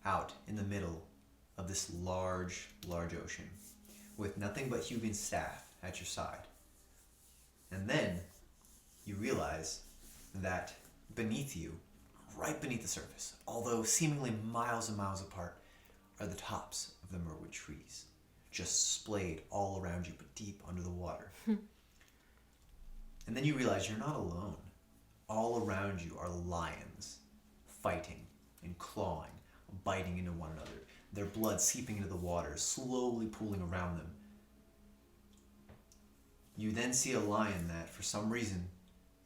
out in the middle of this large ocean with nothing but Hugin's staff at your side. And then you realize that beneath you, right beneath the surface, although seemingly miles and miles apart, are the tops of the Merwood trees, just splayed all around you, but deep under the water. And then you realize you're not alone. All around you are lions, fighting and clawing, biting into one another, their blood seeping into the water, slowly pooling around them. You then see a lion that, for some reason,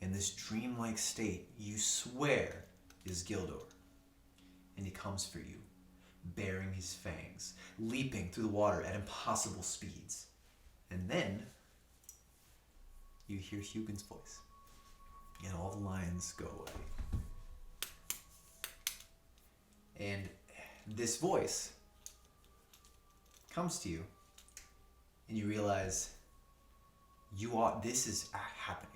in this dreamlike state, you swear is Gildor. And he comes for you, baring his fangs, leaping through the water at impossible speeds. And then you hear Hugin's voice. And all the lions go away. And this voice comes to you, and you realize this is happening.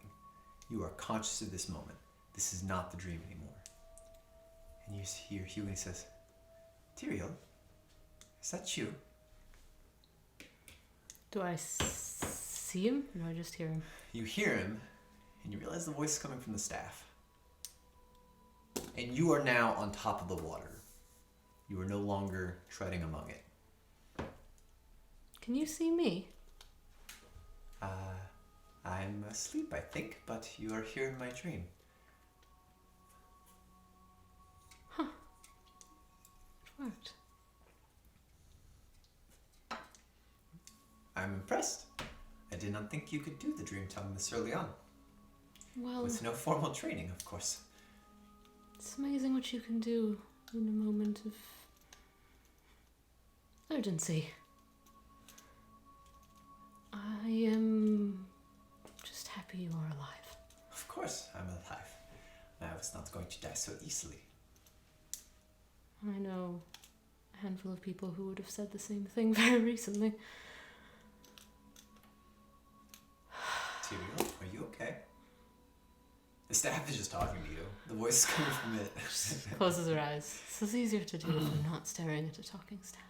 You are conscious of this moment. This is not the dream anymore. And you hear Hugin says, Tiriel, is that you? Do I see him? Or do I just hear him? You hear him, and you realize the voice is coming from the staff. And you are now on top of the water. You are no longer treading among it. Can you see me? I'm asleep, I think, but you are here in my dream. Huh. It worked. I'm impressed. I did not think you could do the dream tongue this early on. Well, With no formal training, of course. it's amazing what you can do in a moment of urgency. I am just happy you are alive. Of course, I'm alive. I was not going to die so easily. I know a handful of people who would have said the same thing very recently. Tiriel, are you okay? The staff is just talking to you. The voice is coming from it. Closes her eyes. This is easier to do when not staring at a talking staff.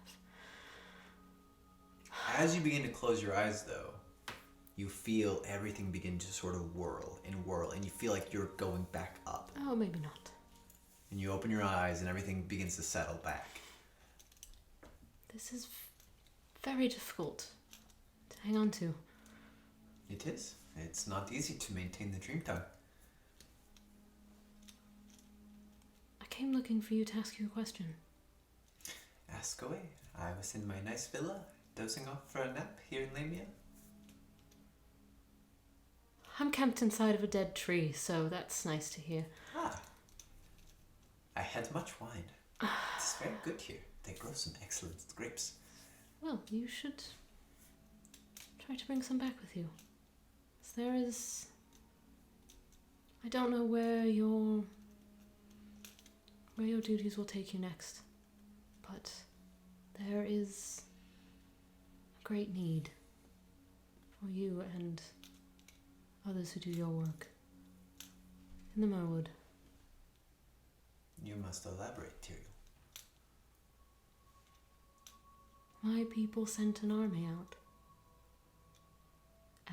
As you begin to close your eyes, though, you feel everything begin to sort of whirl, and you feel like you're going back up. Oh, maybe not. And you open your eyes, and everything begins to settle back. This is very difficult to hang on to. It is. It's not easy to maintain the dream tongue. I came looking for you to ask you a question. Ask away. I was in my nice villa, dozing off for a nap here in Lamia. I'm camped inside of a dead tree, so that's nice to hear. Ah. I had much wine. It's very good here. They grow some excellent grapes. Well, you should try to bring some back with you. There is... I don't know where your duties will take you next, but there is a great need for you and others who do your work in the Merwood. You must elaborate, Tiriel. My people sent an army out,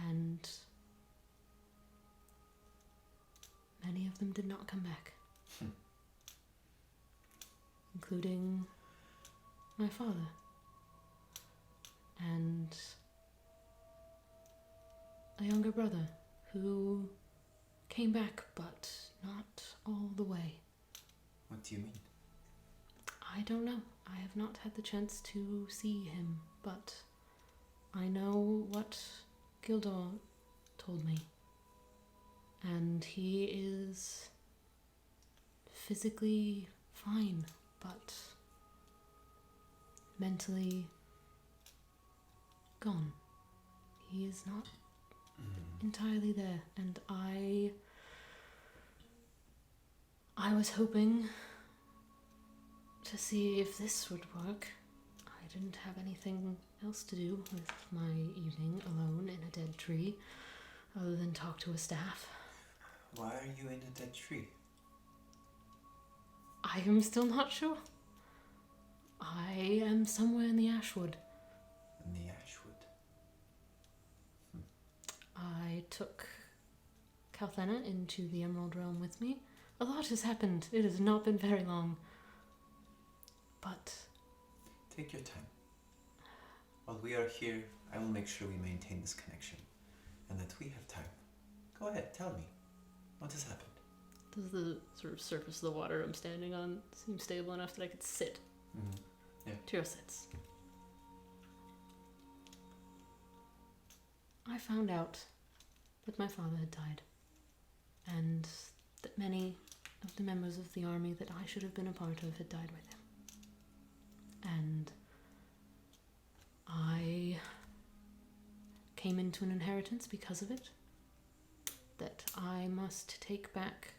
and many of them did not come back, including my father and a younger brother who came back, but not all the way. What do you mean? I don't know. I have not had the chance to see him, but I know what Gildor told me. And he is physically fine, but mentally gone. He is not entirely there, and I was hoping to see if this would work. I didn't have anything else to do with my evening alone in a dead tree, other than talk to a staff. Why are you in a dead tree? I am still not sure. I am somewhere in the Ashwood. In the Ashwood. I took Calthena into the Emerald Realm with me. A lot has happened. It has not been very long. But Take your time. While we are here, I will make sure we maintain this connection, and that we have time. Go ahead, tell me. What has happened? does the sort of surface of the water I'm standing on seem stable enough that I could sit? Mm-hmm. Yeah. Tiriel sits. I found out that my father had died, and that many of the members of the army that I should have been a part of had died with him. And I came into an inheritance because of it, that I must take back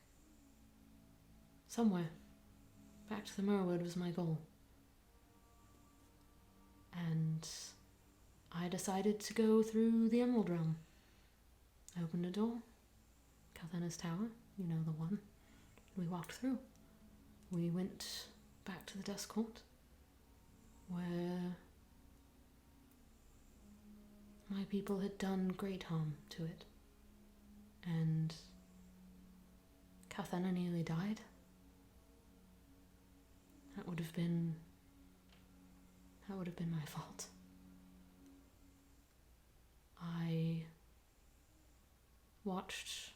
somewhere. Back to the Merwood was my goal. And I decided to go through the Emerald Realm. I opened a door. Calthana's Tower, you know the one. We walked through. We went back to the Dusk Court, where my people had done great harm to it. And Calthana nearly died. That would have been my fault. I watched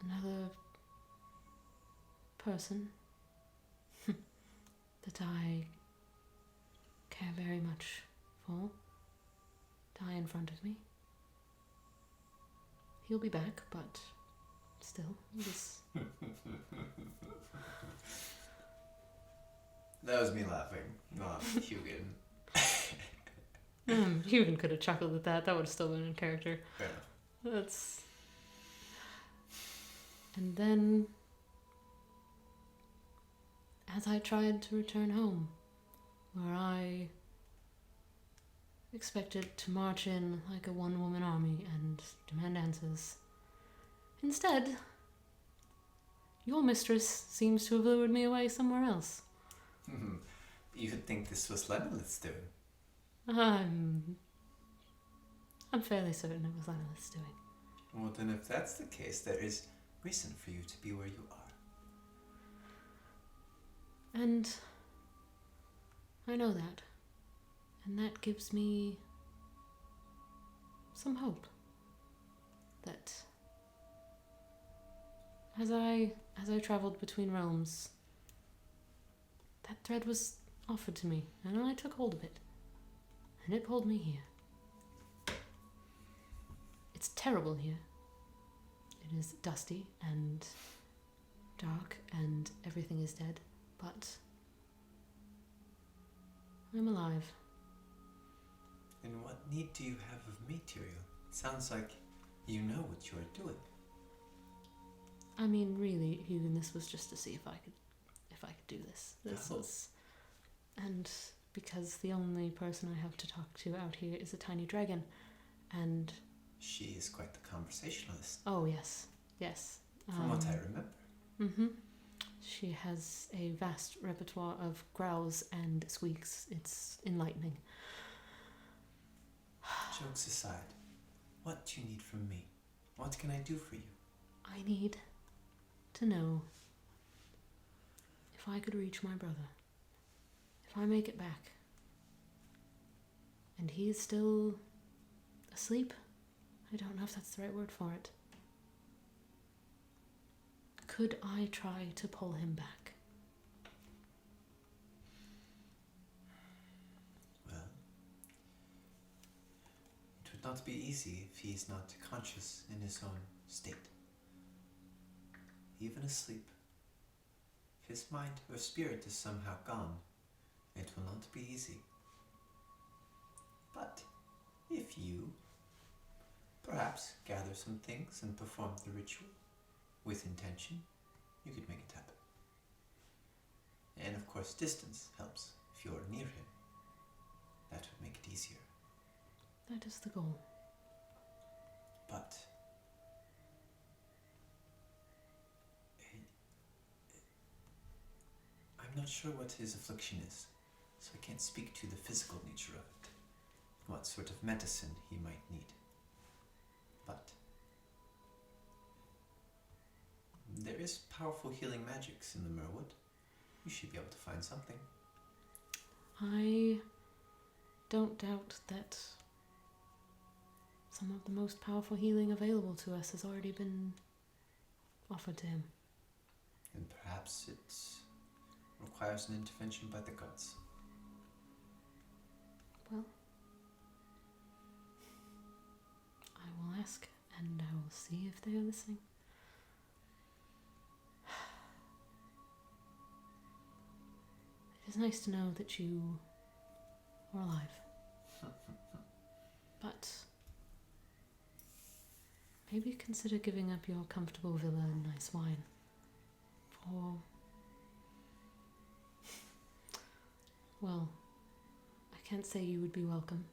another person that I care very much for die in front of me. He'll be back, but still, it was... That was me laughing, not Hugin. Hugin could have chuckled at that. That would have still been in character. Yeah. That's... And then, as I tried to return home, where I expected to march in like a one-woman army and demand answers, instead, your mistress seems to have lured me away somewhere else. You would think this was Lenolith's doing. I'm fairly certain it was Lenolith's doing. Well, then if that's the case, there is reason for you to be where you are. And I know that. And that gives me some hope that as I traveled between realms, that thread was offered to me, and I took hold of it. And it pulled me here. It's terrible here. It is dusty and dark and everything is dead, but I'm alive. And what need do you have of me, Tiriel? It sounds like you know what you are doing. I mean, really, Hugin, this was just to see if I could do this. This was... And because the only person I have to talk to out here is a tiny dragon, and... She is quite the conversationalist. Oh, yes. Yes. From what I remember. Mm-hmm. She has a vast repertoire of growls and squeaks. It's enlightening. Jokes aside, what do you need from me? What can I do for you? I need to know if I could reach my brother. If I make it back, and he is still asleep, I don't know if that's the right word for it. Could I try to pull him back? Well, it would not be easy if he is not conscious in his own state. Even asleep, if his mind or spirit is somehow gone, it will not be easy. But if you perhaps gather some things and perform the ritual with intention, you could make it happen. And of course, distance helps. If you're near him, that would make it easier. That is the goal. But I'm not sure what his affliction is, so I can't speak to the physical nature of it, what sort of medicine he might need. But there is powerful healing magics in the Merwood. You should be able to find something. I don't doubt that some of the most powerful healing available to us has already been offered to him. And perhaps it requires an intervention by the gods. Well, I will ask, and I will see if they are listening. It is nice to know that you are alive. But maybe consider giving up your comfortable villa and nice wine for, well, I can't say you would be welcome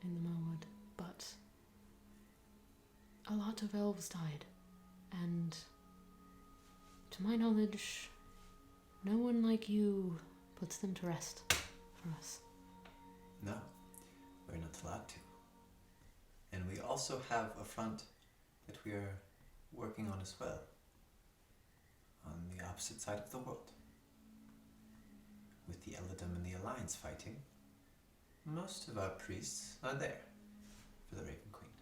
in the Merwood, but a lot of elves died, and to my knowledge, no one like you puts them to rest for us. No, we're not allowed to. And we also have a front that we are working on as well, on the opposite side of the world. With the Eladam and the Alliance fighting, most of our priests are there for the Raven Queen.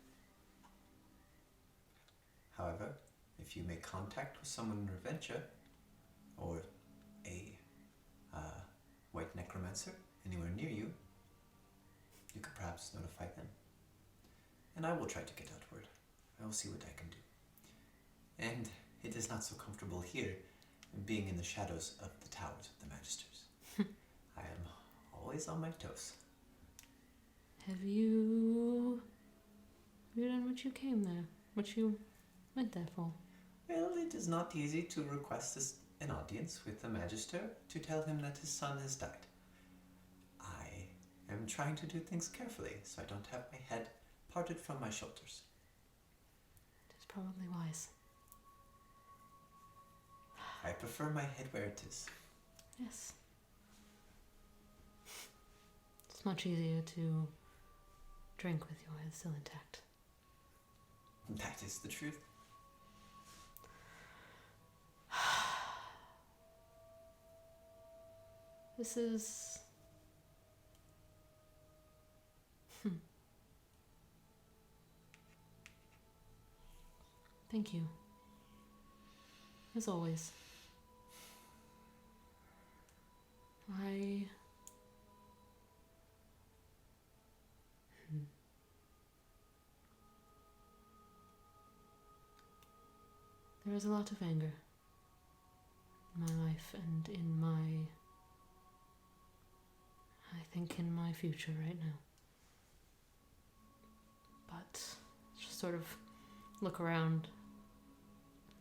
However, if you make contact with someone in Reventia, or a white necromancer anywhere near you, you could perhaps notify them. And I will try to get out word. I will see what I can do. And it is not so comfortable here, being in the shadows of the towers of the Magisters. I am always on my toes. Have you done what you came there? What you went there for? Well, it is not easy to request an audience with the Magister to tell him that his son has died. I am trying to do things carefully, so I don't have my head parted from my shoulders. It is probably wise. I prefer my head where it is. Yes. It's much easier to drink with your head still intact. That is the truth. This is... Thank you. As always. There is a lot of anger in my life and in I think in my future right now. But just sort of look around,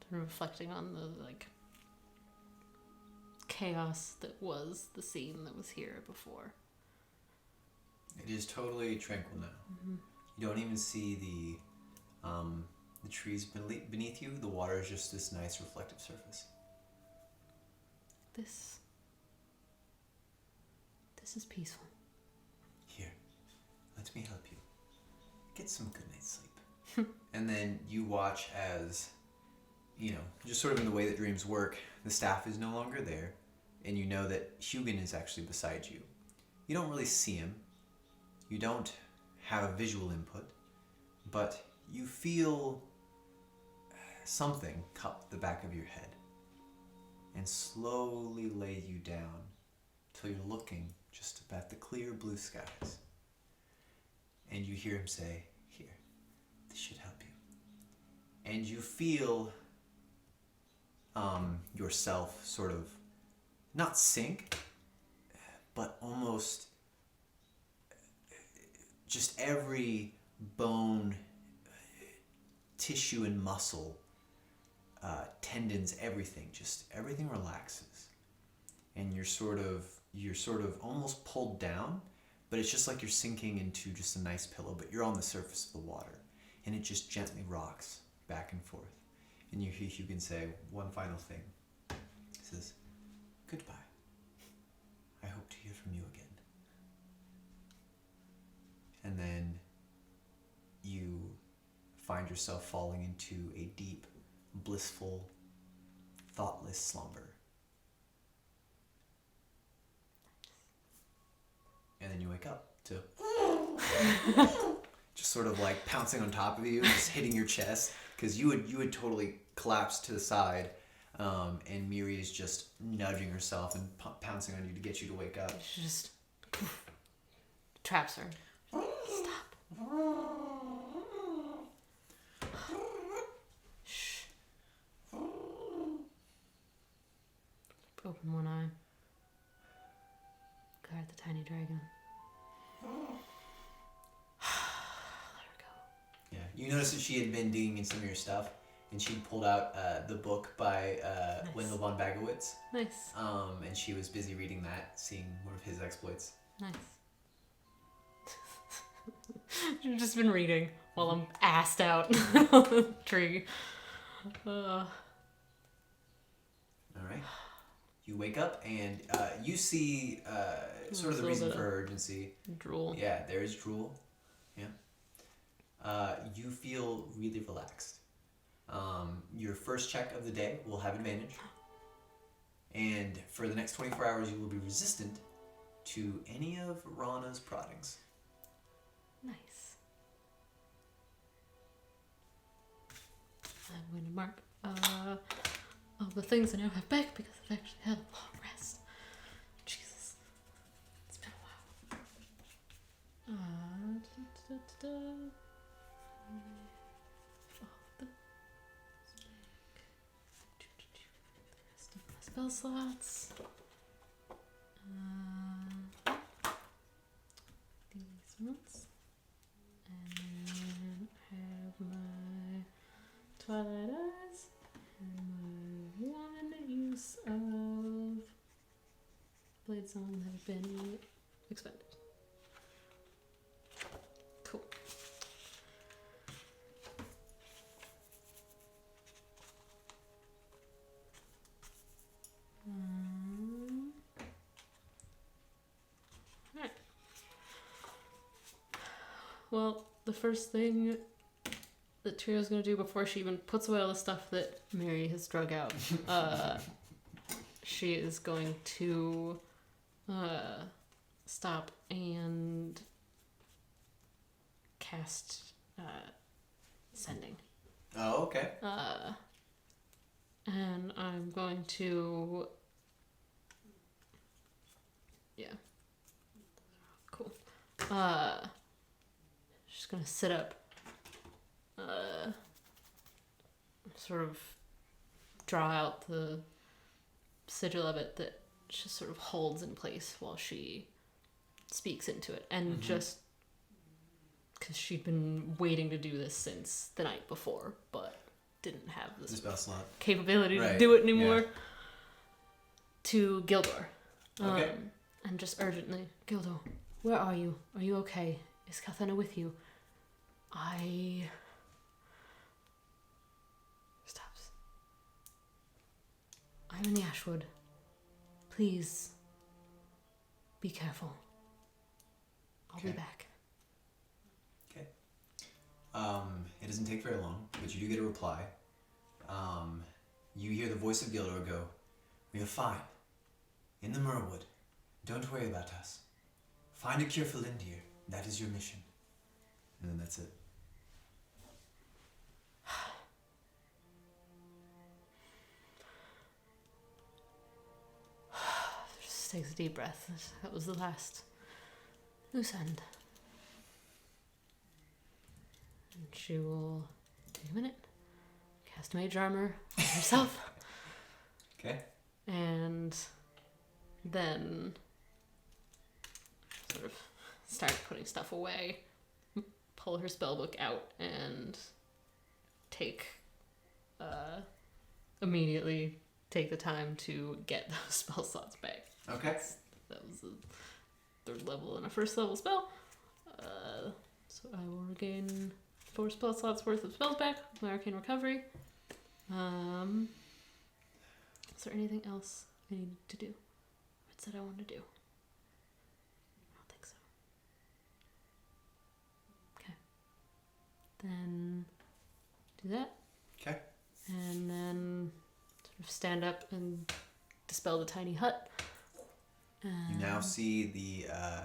sort of reflecting on the chaos that was the scene that was here before. It is totally tranquil now. Mm-hmm. You don't even see the trees beneath you. The water is just this nice reflective surface. This is peaceful. Here, let me help you. Get some good night's sleep. And then you watch as, just sort of in the way that dreams work, the staff is no longer there, and you know that Hugin is actually beside you. You don't really see him. You don't have a visual input, but you feel something cup the back of your head and slowly lay you down till you're looking just up at the clear blue skies. And you hear him say, "Here, this should help you." And you feel yourself sort of not sink, but almost just every bone, tissue and muscle, tendons, everything relaxes. And you're sort of almost pulled down, but it's just like you're sinking into just a nice pillow, but you're on the surface of the water, and it just gently rocks back and forth. And you can say one final thing. He says, "Goodbye. I hope to hear from you again." And then you find yourself falling into a deep, blissful, thoughtless slumber. And then you wake up to just sort of like pouncing on top of you, just hitting your chest, because you had totally collapsed to the side, and Miri is just nudging herself and pouncing on you to get you to wake up. She just traps her. Stop. Shh. Open one eye. Guard the tiny dragon. Let her go. Yeah, You noticed that she had been digging in some of your stuff, and she pulled out the book by Nice. Wendell von Bagowitz. Nice. And she was busy reading that, seeing more of his exploits. Nice. You've just been reading while I'm assed out on the tree. All right. You wake up and you see sort of the reason for her urgency. Drool. Yeah, there is drool. Yeah. You feel really relaxed. Your first check of the day will have advantage. And for the next 24 hours, you will be resistant to any of Rana's proddings. Nice. I'm going to mark all the things I now have back because I've actually had a long rest. Jesus. It's been a while. The rest of my spell slots. These ones. And then I have my Twilight Eyes and my one use of Blade Song have been expended. Cool. Alright. Well, the first thing that Tiriel's gonna do before she even puts away all the stuff that Mary has drug out, she is going to stop and cast sending. Oh, okay. And I'm going to... Yeah. Cool. Just gonna sit up. Sort of draw out the sigil of it that just sort of holds in place while she speaks into it. And just because she'd been waiting to do this since the night before, but didn't have The this spell slot. capability to Right, do it anymore. yeah. To Gildor. Okay. And just urgently, Gildor, where are you? Are you okay? Is Kathena with you? Stops. I'm in the Ashwood. Please be careful. I'll be Okay. back. Okay. It doesn't take very long, but you do get a reply. You hear the voice of Gildor go, "We are fine. In the Murwood. Don't worry about us. Find a cure for Lindir. That is your mission." And then that's it. Just takes a deep breath. That was the last loose end. And she will take a minute, cast Mage Armor on herself, Okay. and then sort of start putting stuff away, pull her spellbook out, and immediately take the time to get those spell slots back. Okay. That was a third level and a first level spell. So I will regain 4 spell slots worth of spells back with my Arcane Recovery. Is there anything else I needed to do? It said I wanted to do. I don't think so. Okay. Then do that. Okay. And then sort of stand up and dispel the tiny hut. You now see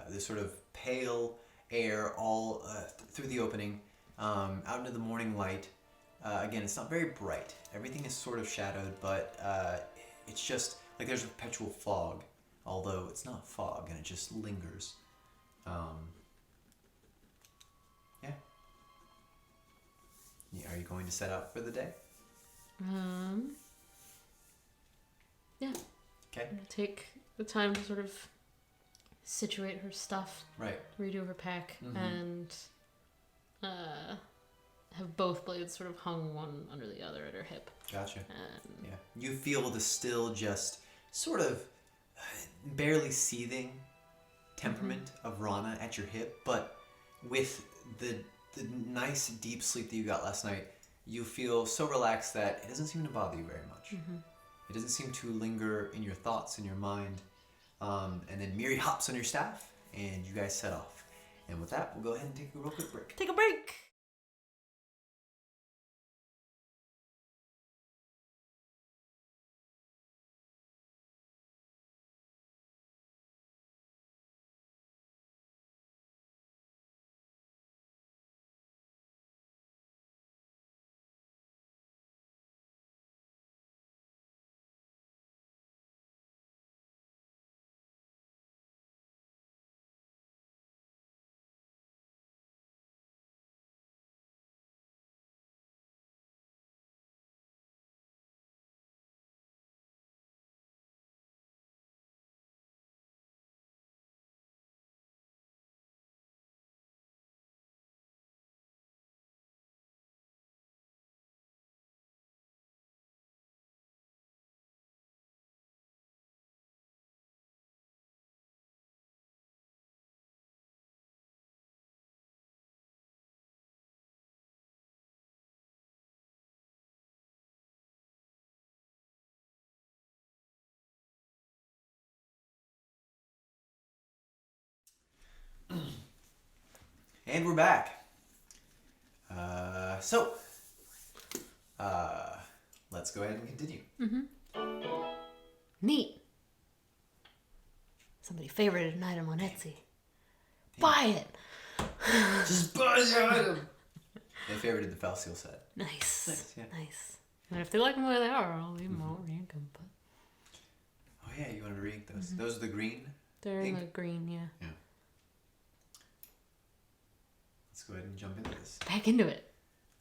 the sort of pale air all through the opening, out into the morning light. Again, it's not very bright. Everything is sort of shadowed, but it's just like there's a perpetual fog, although it's not fog and it just lingers. Yeah. Are you going to set out for the day? Yeah. Okay. I'm gonna take the time to sort of situate her stuff, Right. redo her pack, Mhm. and have both blades sort of hung one under the other at her hip. Gotcha. And Yeah. You feel the still just sort of barely seething temperament of Rana at your hip, but with the nice deep sleep that you got last night, you feel so relaxed that it doesn't seem to bother you very much. It doesn't seem to linger in your thoughts, in your mind. And then Miri hops on your staff, and you guys set off. And with that, we'll go ahead and take a real quick break. Take a break! And we're back. Let's go ahead and continue. Neat. Somebody favorited an item on Etsy. Buy it! Just buy the item! They favorited the Fell Seal set. Nice. Yeah. Nice. And if they like them the way they are, I'll leave them out rank them. But Oh yeah, you wanted to re-ink those. Those are the green? they're in Ink? the green, yeah. Yeah. Let's go ahead and jump into this. Back into it.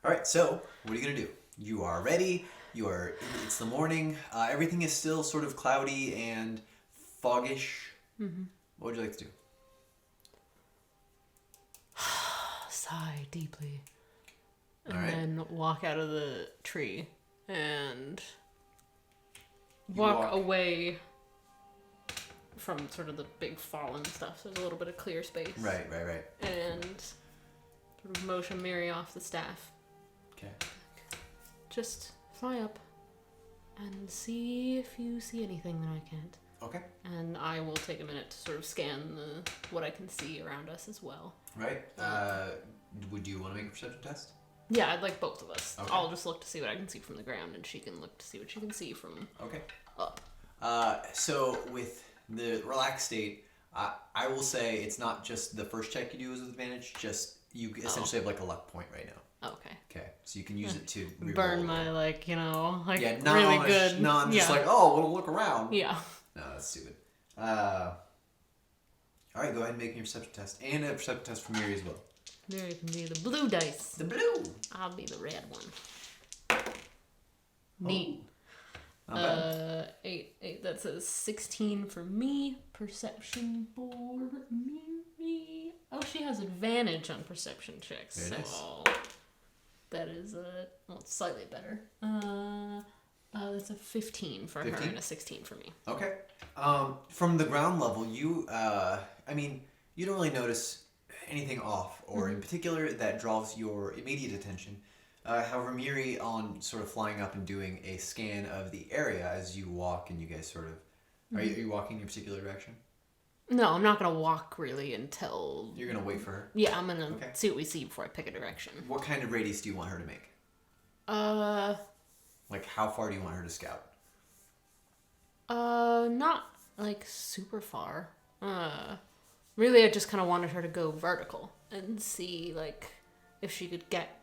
Alright, so what are you going to do? You are ready. It's the morning. Everything is still sort of cloudy and foggish. What would you like to do? Sigh deeply. And Alright. then walk out of the tree and You walk away from sort of the big fallen stuff. So there's a little bit of clear space. Right. And sort of motion Miri off the staff. Okay. Just fly up and see if you see anything that I can't. Okay. And I will take a minute to sort of scan what I can see around us as well. Right. Would you want to make a perception test? Yeah, I'd like both of us. Okay. I'll just look to see what I can see from the ground, and she can look to see what she can see from Okay. up. So with the relaxed state, I will say it's not just the first check you do is with advantage. Just you essentially have like a luck point right now. Okay. Okay, so you can use it to re-roll. Burn my Yeah, not really on good. Not just like we'll look around. Yeah. No, that's stupid. All right, go ahead and make me a perception test and a perception test for Miri as well. Miri can be the blue dice. The blue. I'll be the red one. Neat. Not bad. 8. That says 16 for me. Perception for Miri. Oh, she has advantage on perception checks. Very nice. So that is it's slightly better. That's a 15 for 15? her and a 16 for me. Okay. From the ground level, you you don't really notice anything off or in particular that draws your immediate attention. However, Miri, on sort of flying up and doing a scan of the area as you walk, and you guys sort of are you walking in a particular direction? No, I'm not gonna walk really until. You're gonna wait for her. Yeah, I'm gonna Okay. see what we see before I pick a direction. What kind of radius do you want her to make? Like, how far do you want her to scout? Not like super far. Really, I just kind of wanted her to go vertical and see like if she could get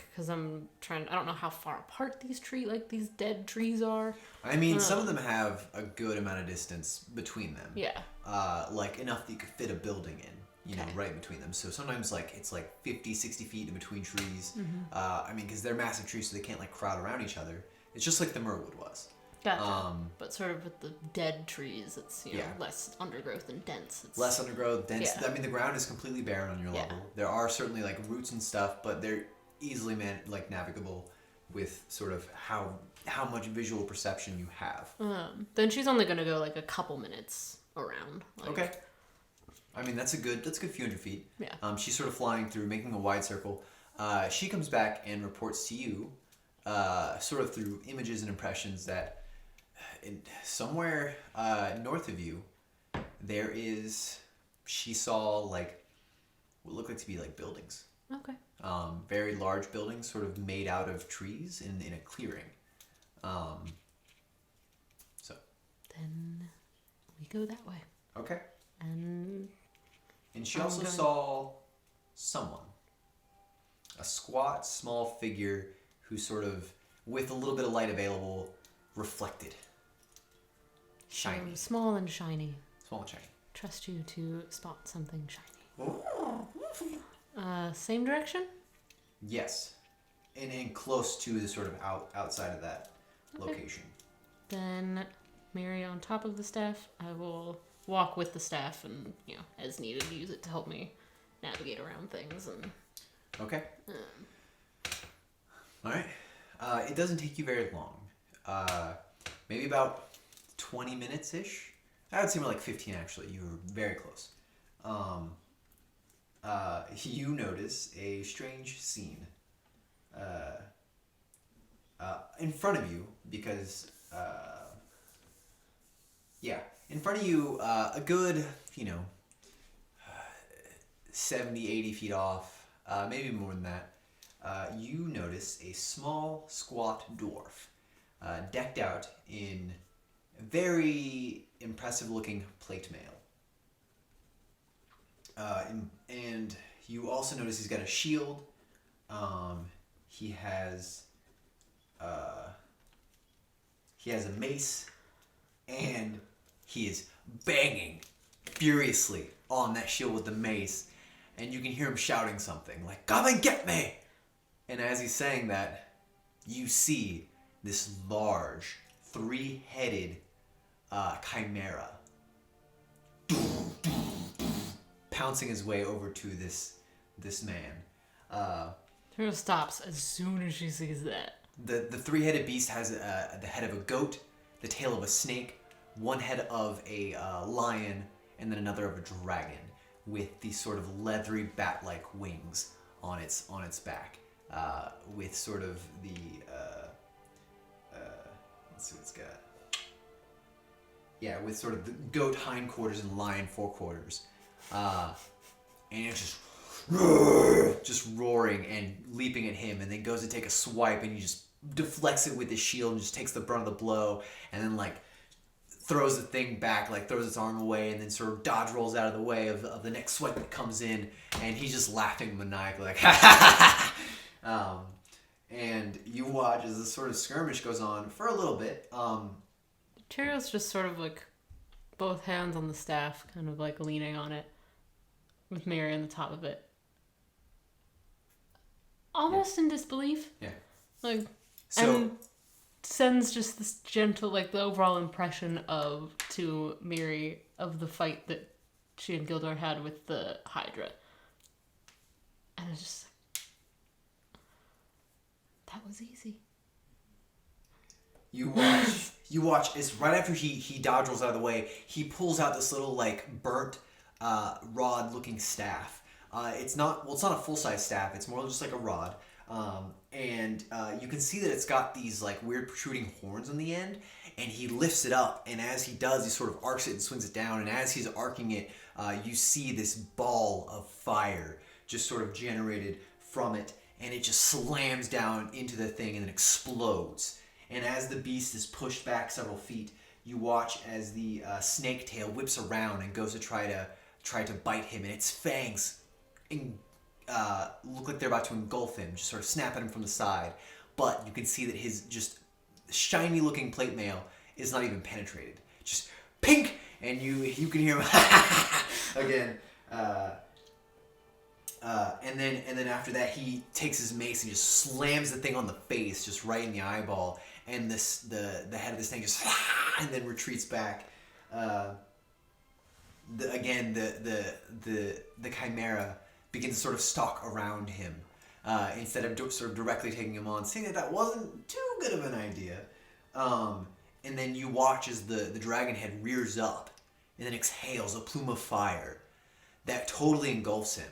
because I don't know how far apart these dead trees are. I mean, some of them have a good amount of distance between them. Yeah. Like enough that you could fit a building in, you know, Okay. right between them. So sometimes like it's like 50, 60 feet in between trees. I mean, because they're massive trees, so they can't like crowd around each other. It's just like the Merwood was. Gotcha. But sort of with the dead trees, it's Yeah. less undergrowth and dense. It's Less undergrowth, dense. Yeah. I mean, the ground is completely barren on your Yeah. level. There are certainly like roots and stuff, but easily navigable with sort of how much visual perception you have. Then she's only gonna go like a couple minutes around. Okay. I mean, that's a good few hundred feet. Yeah. She's sort of flying through, making a wide circle. She comes back and reports to you, sort of through images and impressions, that somewhere north of you, she saw like what looked like to be like buildings. Okay. Very large buildings, sort of made out of trees in a clearing. So. Then we go that way. Okay. And she also saw someone. A squat, small figure who sort of, with a little bit of light available, reflected. Shiny. Small and shiny. Small and shiny. Trust you to spot something shiny. Same direction? Yes. And close to the sort of outside of that location. Then Mary on top of the staff. I will walk with the staff and, as needed, use it to help me navigate around things. And okay. All right. It doesn't take you very long. Maybe about 20 minutes-ish. I would say more like 15, actually. You were very close. You notice a strange scene in front of you, because in front of you, a good 70, 80 feet off, maybe more than that, you notice a small, squat dwarf, decked out in very impressive looking plate mail. And you also notice he's got a shield. He has a mace, and he is banging furiously on that shield with the mace, and you can hear him shouting something like, "Come and get me!" And as he's saying that, you see this large, three-headed chimera pouncing his way over to this man. Tiriel stops as soon as she sees that. The three-headed beast has the head of a goat, the tail of a snake, one head of a lion, and then another of a dragon, with these sort of leathery bat-like wings on its back, with sort of the let's see what it's got. Yeah, with sort of the goat hindquarters and lion forequarters, and it's just roaring and leaping at him, and then goes to take a swipe, and he just deflects it with his shield and just takes the brunt of the blow, and then throws the thing back, throws its arm away, and then sort of dodge rolls out of the way of the next swipe that comes in, and he's just laughing maniacally, like ha ha ha. And you watch as this sort of skirmish goes on for a little bit. Tiriel's just sort of both hands on the staff, kind of leaning on it, with Mary on the top of it. Almost in disbelief. Yeah. And sends just this gentle, the overall impression to Mary of the fight that she and Gildor had with the Hydra. And it's just that was easy. You watch, it's right after he dodge rolls out of the way, he pulls out this little burnt rod looking staff. It's not a full-size staff, it's more just like a rod. And you can see that it's got these weird protruding horns on the end, and he lifts it up, and as he does, he sort of arcs it and swings it down, and as he's arcing it, you see this ball of fire just sort of generated from it, and it just slams down into the thing and then explodes. And as the beast is pushed back several feet, you watch as the snake tail whips around and goes to try to bite him, and its fangs look like they're about to engulf him, just sort of snap at him from the side. But you can see that his just shiny looking plate mail is not even penetrated. Just pink, and you can hear him again. And then after that, he takes his mace and just slams the thing on the face, just right in the eyeball. And the head of this thing just and then retreats back. The chimera begins to sort of stalk around him, instead of sort of directly taking him on, seeing that wasn't too good of an idea. And then you watch as the dragon head rears up and then exhales a plume of fire that totally engulfs him.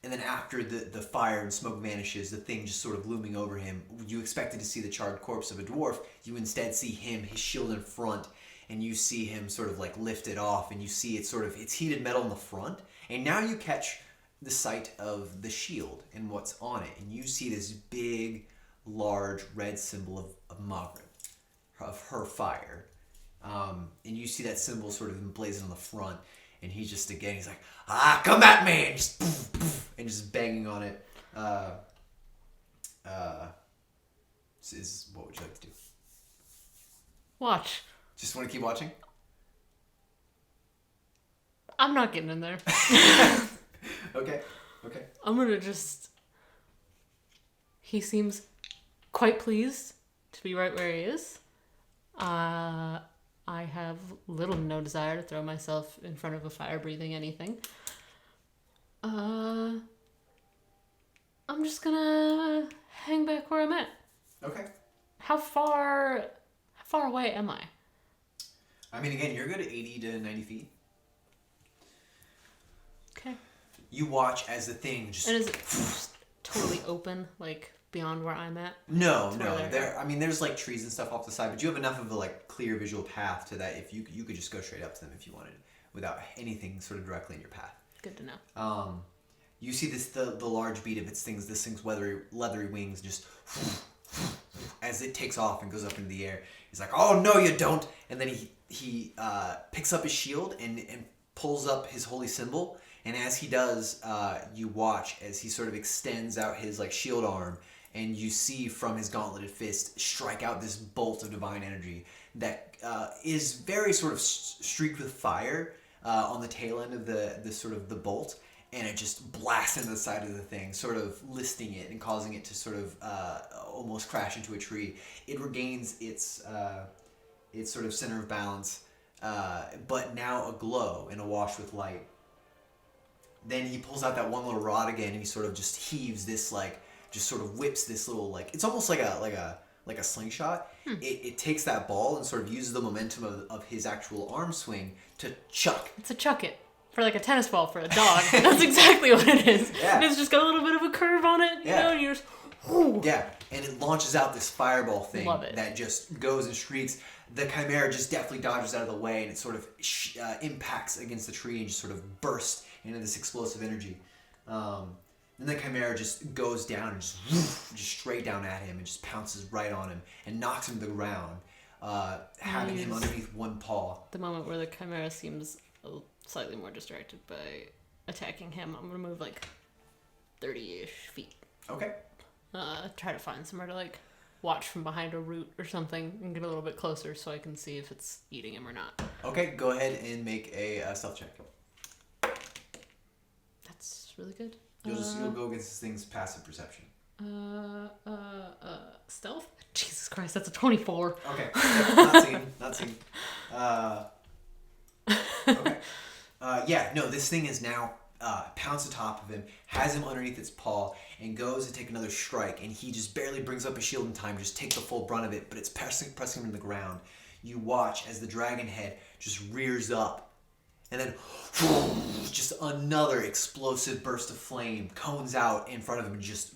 And then after the fire and smoke vanishes, the thing just sort of looming over him, you expected to see the charred corpse of a dwarf. You instead see him, his shield in front, and you see him sort of like lift it off, and you see it's heated metal in the front. And now you catch the sight of the shield and what's on it. And you see this big, large red symbol of Margaret, of her fire. And you see that symbol sort of emblazoned on the front. And he's just, again, he's like, come at me! And just, poof, poof, and just banging on it. What would you like to do? Watch. Just want to keep watching? I'm not getting in there. Okay. I'm gonna just... He seems quite pleased to be right where he is. I have little to no desire to throw myself in front of a fire-breathing anything. I'm just gonna hang back where I'm at. Okay. How far away am I? I mean, again, you're good at 80 to 90 feet. Okay. You watch as the thing just... And is it just totally open, like beyond where I'm at? No. There's like trees and stuff off the side, but you have enough of a like clear visual path to that if you could just go straight up to them if you wanted, without anything sort of directly in your path. Good to know. You see the large beat of this thing's leathery wings just as it takes off and goes up into the air. He's like, "Oh no, you don't!" And then he picks up his shield and pulls up his holy symbol. And as he does, you watch as he sort of extends out his like shield arm, and you see from his gauntleted fist strike out this bolt of divine energy that is very sort of streaked with fire on the tail end of the sort of the bolt, and it just blasts into the side of the thing, sort of listing it and causing it to sort of almost crash into a tree. It regains its sort of center of balance, but now aglow and awash with light. Then he pulls out that one little rod again, and he sort of just heaves this just sort of whips this little it's almost like a slingshot. It takes that ball and sort of uses the momentum of his actual arm swing to chuck. It's a chuck it. For like a tennis ball for a dog. That's exactly what it is. Yeah. And it's just got a little bit of a curve on it, you know, and you're just... Whoo. Yeah, and it launches out this fireball thing Love it. that just goes and shrieks. The chimera just deftly dodges out of the way, and it sort of impacts against the tree and just sort of bursts into this explosive energy. Then the chimera just goes down and just straight down at him and just pounces right on him and knocks him to the ground, having him underneath one paw. The moment where the chimera seems slightly more distracted by attacking him, I'm going to move like 30-ish feet. Okay. Try to find somewhere to like watch from behind a root or something and get a little bit closer so I can see if it's eating him or not. Okay, go ahead and make a stealth check. That's really good. You'll go against this thing's passive perception. Stealth? Jesus Christ, that's a 24. Okay, yep, not seen. Okay. This thing is now pounced atop of him, has him underneath its paw, and goes to take another strike, and he just barely brings up his shield in time, just takes the full brunt of it, but it's pressing him to the ground. You watch as the dragon head just rears up, and then just another explosive burst of flame cones out in front of him and just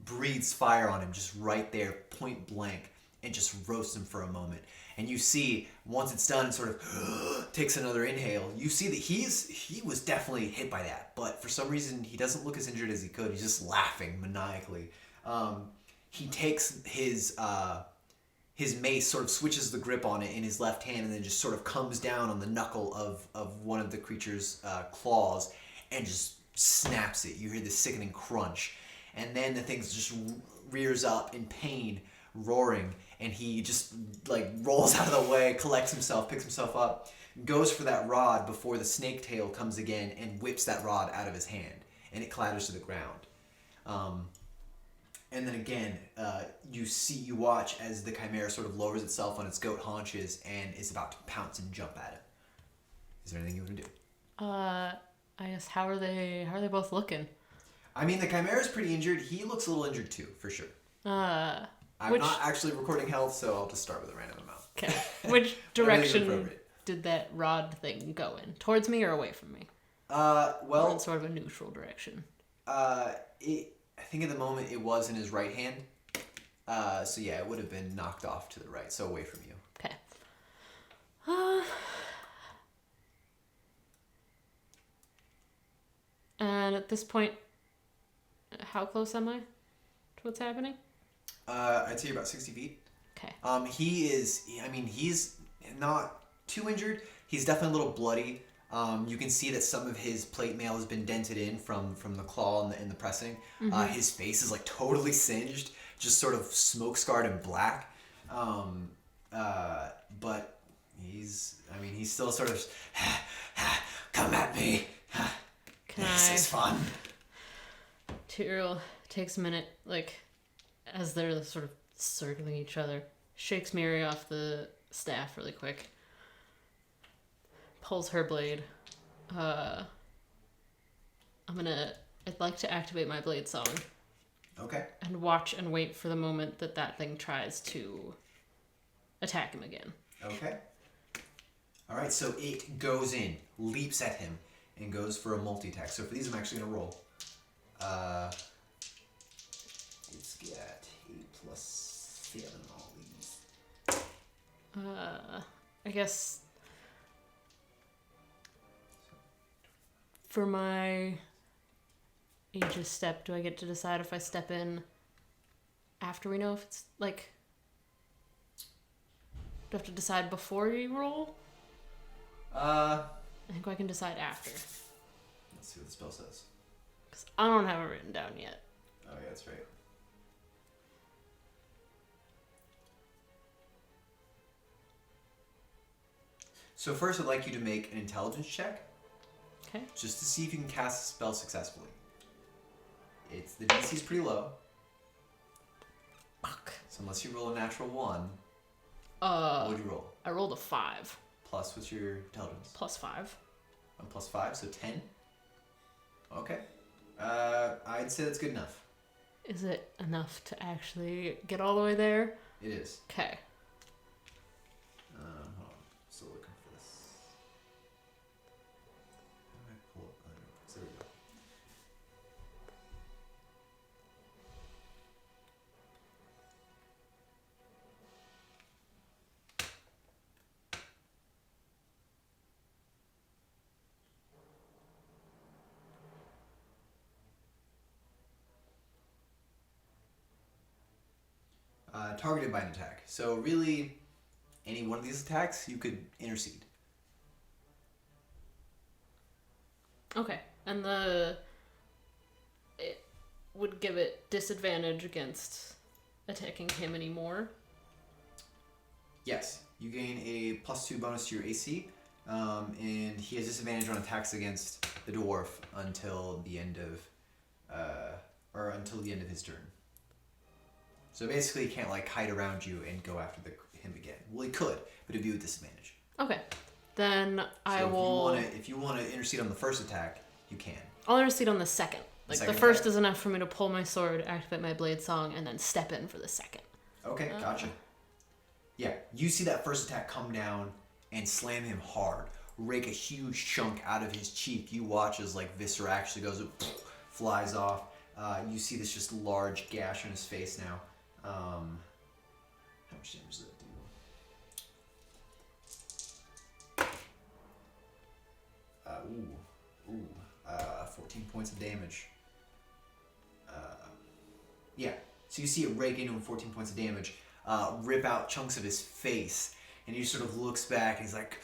breathes fire on him, just right there, point blank, and just roasts him for a moment. And you see, once it's done, and sort of takes another inhale, you see that he was definitely hit by that, but for some reason he doesn't look as injured as he could. He's just laughing maniacally. He takes his mace, sort of switches the grip on it in his left hand, and then just sort of comes down on the knuckle of one of the creature's claws and just snaps it. You hear this sickening crunch, and then the thing just rears up in pain, roaring, and he just like rolls out of the way, collects himself, picks himself up, goes for that rod before the snake tail comes again and whips that rod out of his hand, and it clatters to the ground. And then again, you watch as the chimera sort of lowers itself on its goat haunches and is about to pounce and jump at him. Is there anything you want to do? I guess how are they both looking? I mean, the Chimera's pretty injured. He looks a little injured too, for sure. I'm not actually recording health, so I'll just start with a random amount. Okay. Which direction did that rod thing go in? Towards me or away from me? Well, or in sort of a neutral direction. I think at the moment it was in his right hand. So yeah, it would have been knocked off to the right, so away from you. Okay. And at this point, how close am I to what's happening? I'd say you're about 60 feet. Okay. He's not too injured. He's definitely a little bloody. You can see that some of his plate mail has been dented in from the claw and the pressing. Mm-hmm. His face is like totally singed, just sort of smoke scarred and black. But he's still sort of, come at me. This is fun. Tiriel takes a minute, like, as they're sort of circling each other, shakes Miri off the staff really quick, pulls her blade. I'd like to activate my blade song. Okay. And watch and wait for the moment that thing tries to attack him again. Okay. All right, so it goes in, leaps at him, and goes for a multi-attack. So for these, I'm actually going to roll. It's got 8 + 7 all these. I guess for my Aegis step, do I get to decide if I step in after we know if it's, like... Do I have to decide before you roll? I think I can decide after. Let's see what the spell says. Because I don't have it written down yet. Oh, yeah, that's right. So first, I'd like you to make an intelligence check. Okay. Just to see if you can cast a spell successfully. The DC's pretty low. Fuck. So unless you roll a natural 1, what would you roll? I rolled a 5. Plus, what's your intelligence? +5. 1 + 5, so 10. Okay. I'd say that's good enough. Is it enough to actually get all the way there? It is. Okay. Hold on. Still looking for this. How do I pull up other notes? There we go. Targeted by an attack. So really, any one of these attacks, you could intercede. Okay. And it would give it disadvantage against attacking him anymore? Yes. You gain a +2 bonus to your AC, and he has disadvantage on attacks against the dwarf until the end of his turn. So basically, he can't like hide around you and go after him again. Well, he could, but it'd be with disadvantage. Okay, then I will. If you want to intercede on the first attack, you can. I'll intercede on the second. Like the first is enough for me to pull my sword, activate my blade song, and then step in for the second. Okay, gotcha. Yeah, you see that first attack come down and slam him hard, rake a huge chunk out of his cheek. You watch as like viscera actually goes, flies off. You see this just large gash on his face now. How much damage does that do? 14 points of damage. Yeah, so you see it rake into him 14 points of damage, rip out chunks of his face, and he sort of looks back and he's like,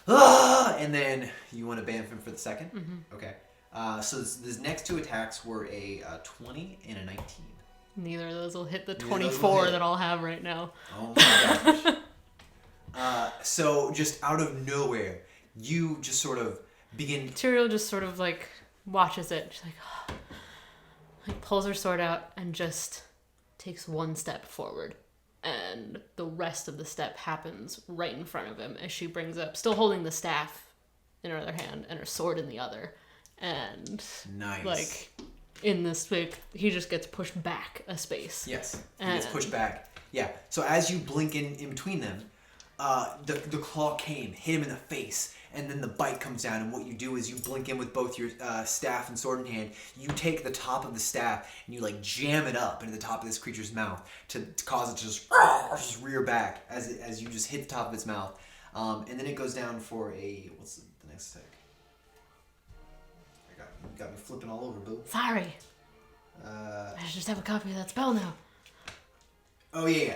ah! And then you want to bamf him for the second? Mm-hmm. Okay. So this next 2 attacks were a 20 and a 19. Neither of those will hit the 24 that I'll have right now. Oh my gosh. So just out of nowhere, you just sort of begin... Tiriel just sort of like watches it. She's like, oh. Like pulls her sword out and just takes 1 step forward. And the rest of the step happens right in front of him as she brings up, still holding the staff in her other hand and her sword in the other. And nice. Like in this like he just gets pushed back a space. Yes, he gets pushed back. Yeah. So as you blink in between them, the claw hit him in the face, and then the bite comes down. And what you do is you blink in with both your staff and sword in hand. You take the top of the staff and you like jam it up into the top of this creature's mouth to cause it to just rear back as you just hit the top of its mouth. And then it goes down for a what's the next attack? You got me flipping all over, boo. Sorry. I should just have a copy of that spell now. Oh yeah.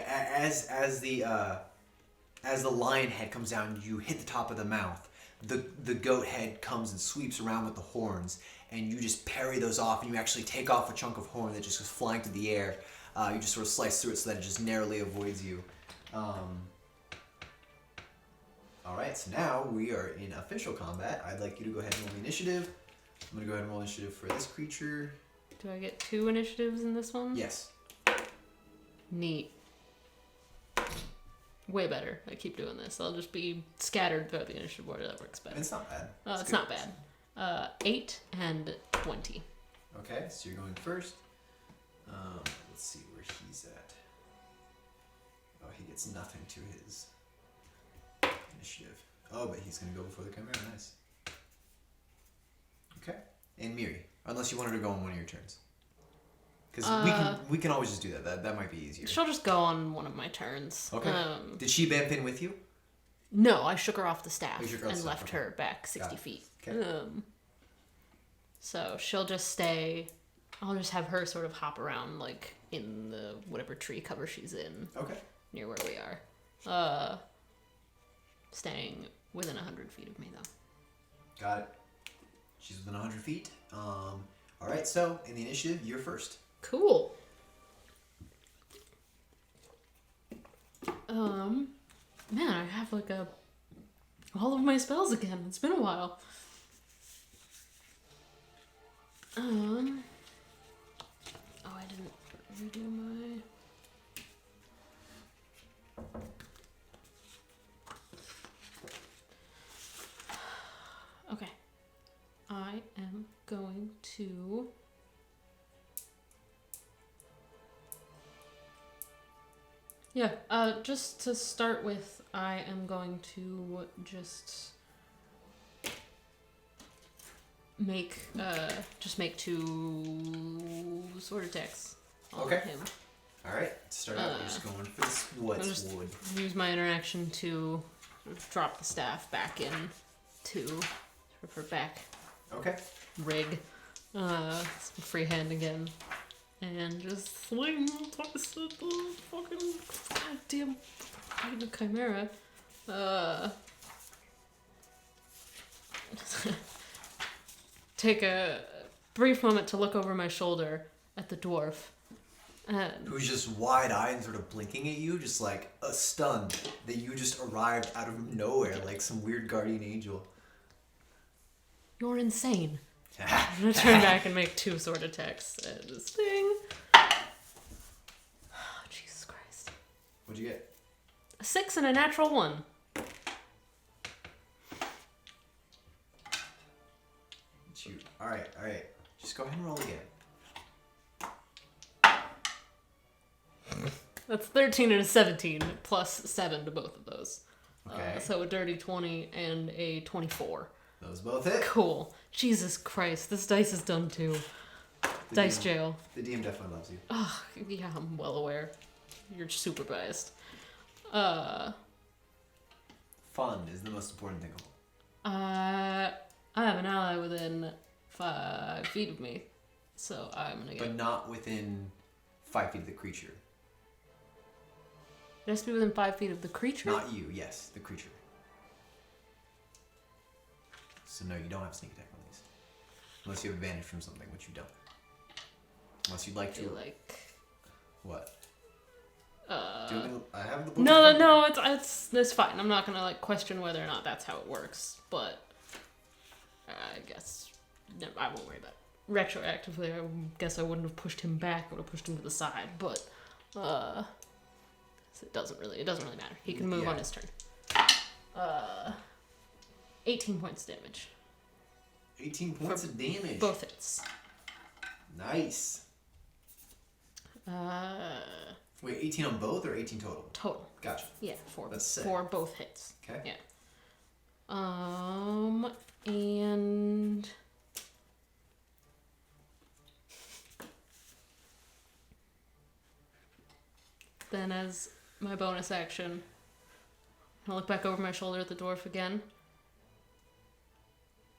As the lion head comes down, you hit the top of the mouth. The goat head comes and sweeps around with the horns, and you just parry those off, and you actually take off a chunk of horn that just goes flying through the air. You just sort of slice through it so that it just narrowly avoids you. Alright, so now we are in official combat. I'd like you to go ahead and roll the initiative. I'm going to go ahead and roll initiative for this creature. Do I get 2 initiatives in this one? Yes. Neat. Way better. I keep doing this. I'll just be scattered throughout the initiative order. That works better. It's not bad. It's not bad. 8 and 20. Okay, so you're going first. Let's see where he's at. Oh, he gets nothing to his initiative. Oh, but he's going to go before the Chimera. Nice. Okay. And Miri, unless you wanted to go on one of your turns. Because we can always just do that. That might be easier. She'll just go on one of my turns. Okay. Did she bump in with you? No, I shook her off the staff Oh, and left her back 60 feet. Okay. So she'll just stay. I'll just have her sort of hop around like in the whatever tree cover she's in. Okay. Near where we are. Staying within 100 feet of me though. Got it. She's within 100 feet. Alright, so in the initiative, you're first. Cool. Man, I have like all of my spells again. It's been a while. Oh, I didn't redo my... Okay. I am going to... Yeah, just to start with, I am going to just make 2 sword attacks on him. Alright, to start out, we're just going for this what's wood. Use my interaction to drop the staff back in to sort of her back rig. Free hand again. And just swing twice at the fucking goddamn fucking Chimera. Take a brief moment to look over my shoulder at the dwarf. Who's just wide-eyed and sort of blinking at you, just like stunned that you just arrived out of nowhere like some weird guardian angel. You're insane. I'm gonna turn back and make 2 sword attacks at this thing. Oh, Jesus Christ. What'd you get? A 6 and a natural 1. Shoot. Alright. Just go ahead and roll again. That's 13 and a 17, plus 7 to both of those. Okay. So a dirty 20 and a 24. Those both hit. Cool. Jesus Christ, this dice is done too. Dice jail. The DM definitely loves you. Oh, yeah, I'm well aware. You're super biased. Fun is the most important thing of all. I have an ally within 5 feet of me, so I'm gonna get... But not within 5 feet of the creature. It has to be within 5 feet of the creature? Not you, yes, the creature. So no, you don't have sneak attack on these. Unless you have advantage from something, which you don't. Unless you'd like to... What? I have the book. No, it's fine. I'm not gonna like question whether or not that's how it works, but I guess I won't worry about it. Retroactively, I guess I wouldn't have pushed him back. I would have pushed him to the side, but it doesn't really matter. He can move on his turn. 18 points damage. 18 points of damage. Both hits. Nice. Wait, 18 on both or 18 total? Total. Gotcha. Yeah, four. That's sick. For both hits. Okay. Yeah. And then as my bonus action, I look back over my shoulder at the dwarf again.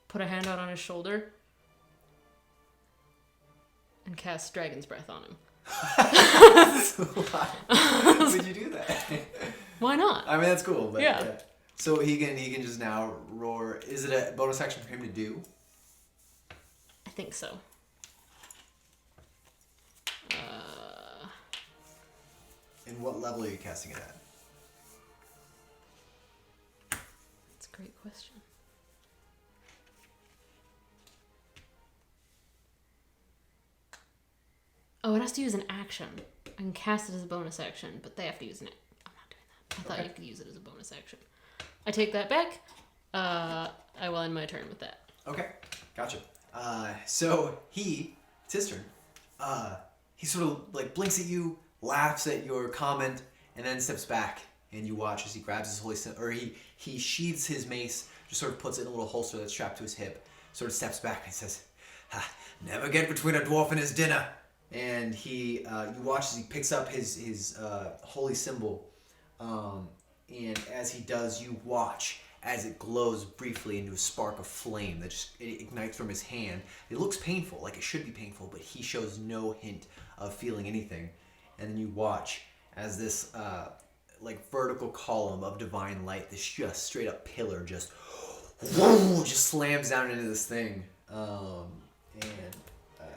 Put a hand out on his shoulder. And cast Dragon's Breath on him. Why would you do that? Why not? I mean, that's cool. But Yeah. So he can just now roar. Is it a bonus action for him to do? I think so. And what level are you casting it at? That's a great question. Oh, it has to use an action. I can cast it as a bonus action, but they have to use an. I'm not doing that. I thought you could use it as a bonus action. I take that back. I will end my turn with that. Okay, gotcha. So it's his turn. He sort of like blinks at you, laughs at your comment, and then steps back. And you watch as he grabs his holy or he sheathes his mace, just sort of puts it in a little holster that's strapped to his hip, sort of steps back and says, "Never get between a dwarf and his dinner." And you watch as he picks up his holy symbol, and as he does, you watch as it glows briefly into a spark of flame that just it ignites from his hand. It looks painful, like it should be painful, but he shows no hint of feeling anything. And then you watch as this like vertical column of divine light, this just straight up pillar, just slams down into this thing, and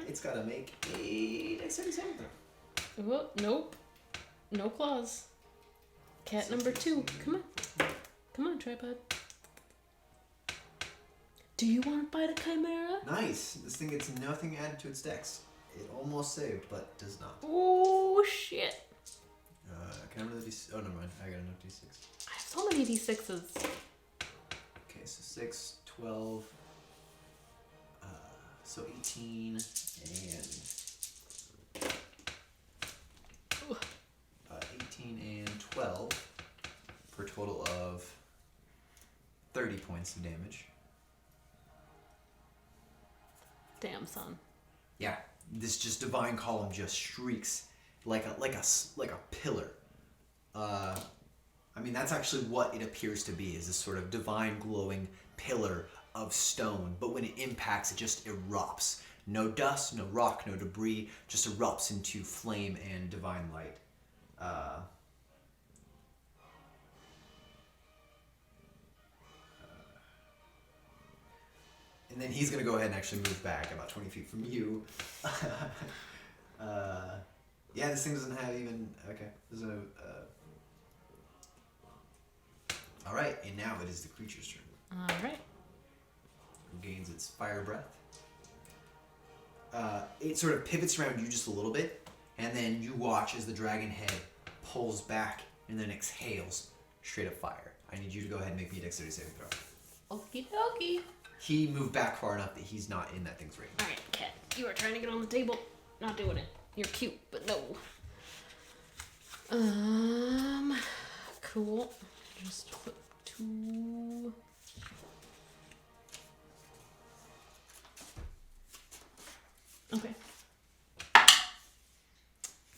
it's got to make a dexterity saving throw. Well, nope. No claws. Cat number 2. Come on. Come on, tripod. Do you want to bite a chimera? Nice. This thing gets nothing added to its dex. It almost saved, but does not. Oh, shit. Can I remember the D6? Oh, never mind. I got enough D6. I have so many D6s. Okay, so 6, 12, so 18, and 18 and 12 for a total of 30 points of damage. Damn, son. Yeah, this just divine column just shrieks like a pillar. I mean, that's actually what it appears to be, is this sort of divine glowing pillar of stone. But when it impacts, it just erupts. No dust, no rock, no debris, just erupts into flame and divine light. And then he's going to go ahead and actually move back about 20 feet from you. Yeah, this thing doesn't have even... Okay, there's no... All right, and now it is the creature's turn. All right. Who gains its fire breath. It sort of pivots around you just a little bit, and then you watch as the dragon head pulls back and then exhales straight up fire. I need you to go ahead and make me a dexterity saving throw. Okie dokie. He moved back far enough that he's not in that thing's range. All right, cat. You are trying to get on the table. Not doing it. You're cute, but no. Cool. Just put 2. Okay.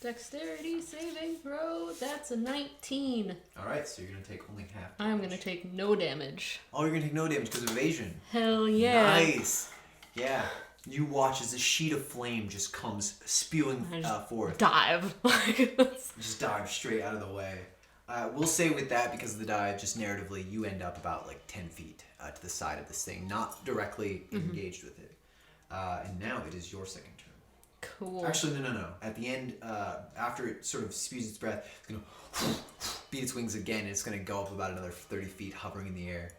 Dexterity saving throw. That's a 19. All right, so you're gonna take only half. I'm gonna take no damage. Oh, you're gonna take no damage because of evasion. Hell yeah. Nice. Yeah. You watch as a sheet of flame just comes spewing forth. Dive. Just dive straight out of the way. We'll say with that, because of the dive, just narratively, you end up about like 10 feet to the side of this thing, not directly engaged with it. And now it is your second turn. Cool. Actually, no. At the end, after it sort of spews its breath, it's going to beat its wings again, and it's going to go up about another 30 feet, hovering in the air.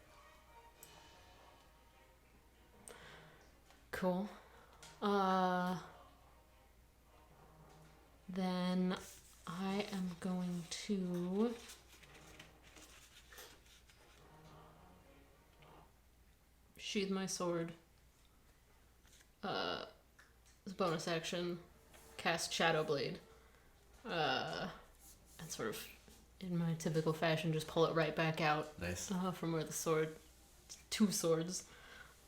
Cool. Then I am going to sheath my sword as a bonus action, cast Shadow Blade. And sort of, in my typical fashion, just pull it right back out. Nice. From where the sword, two swords.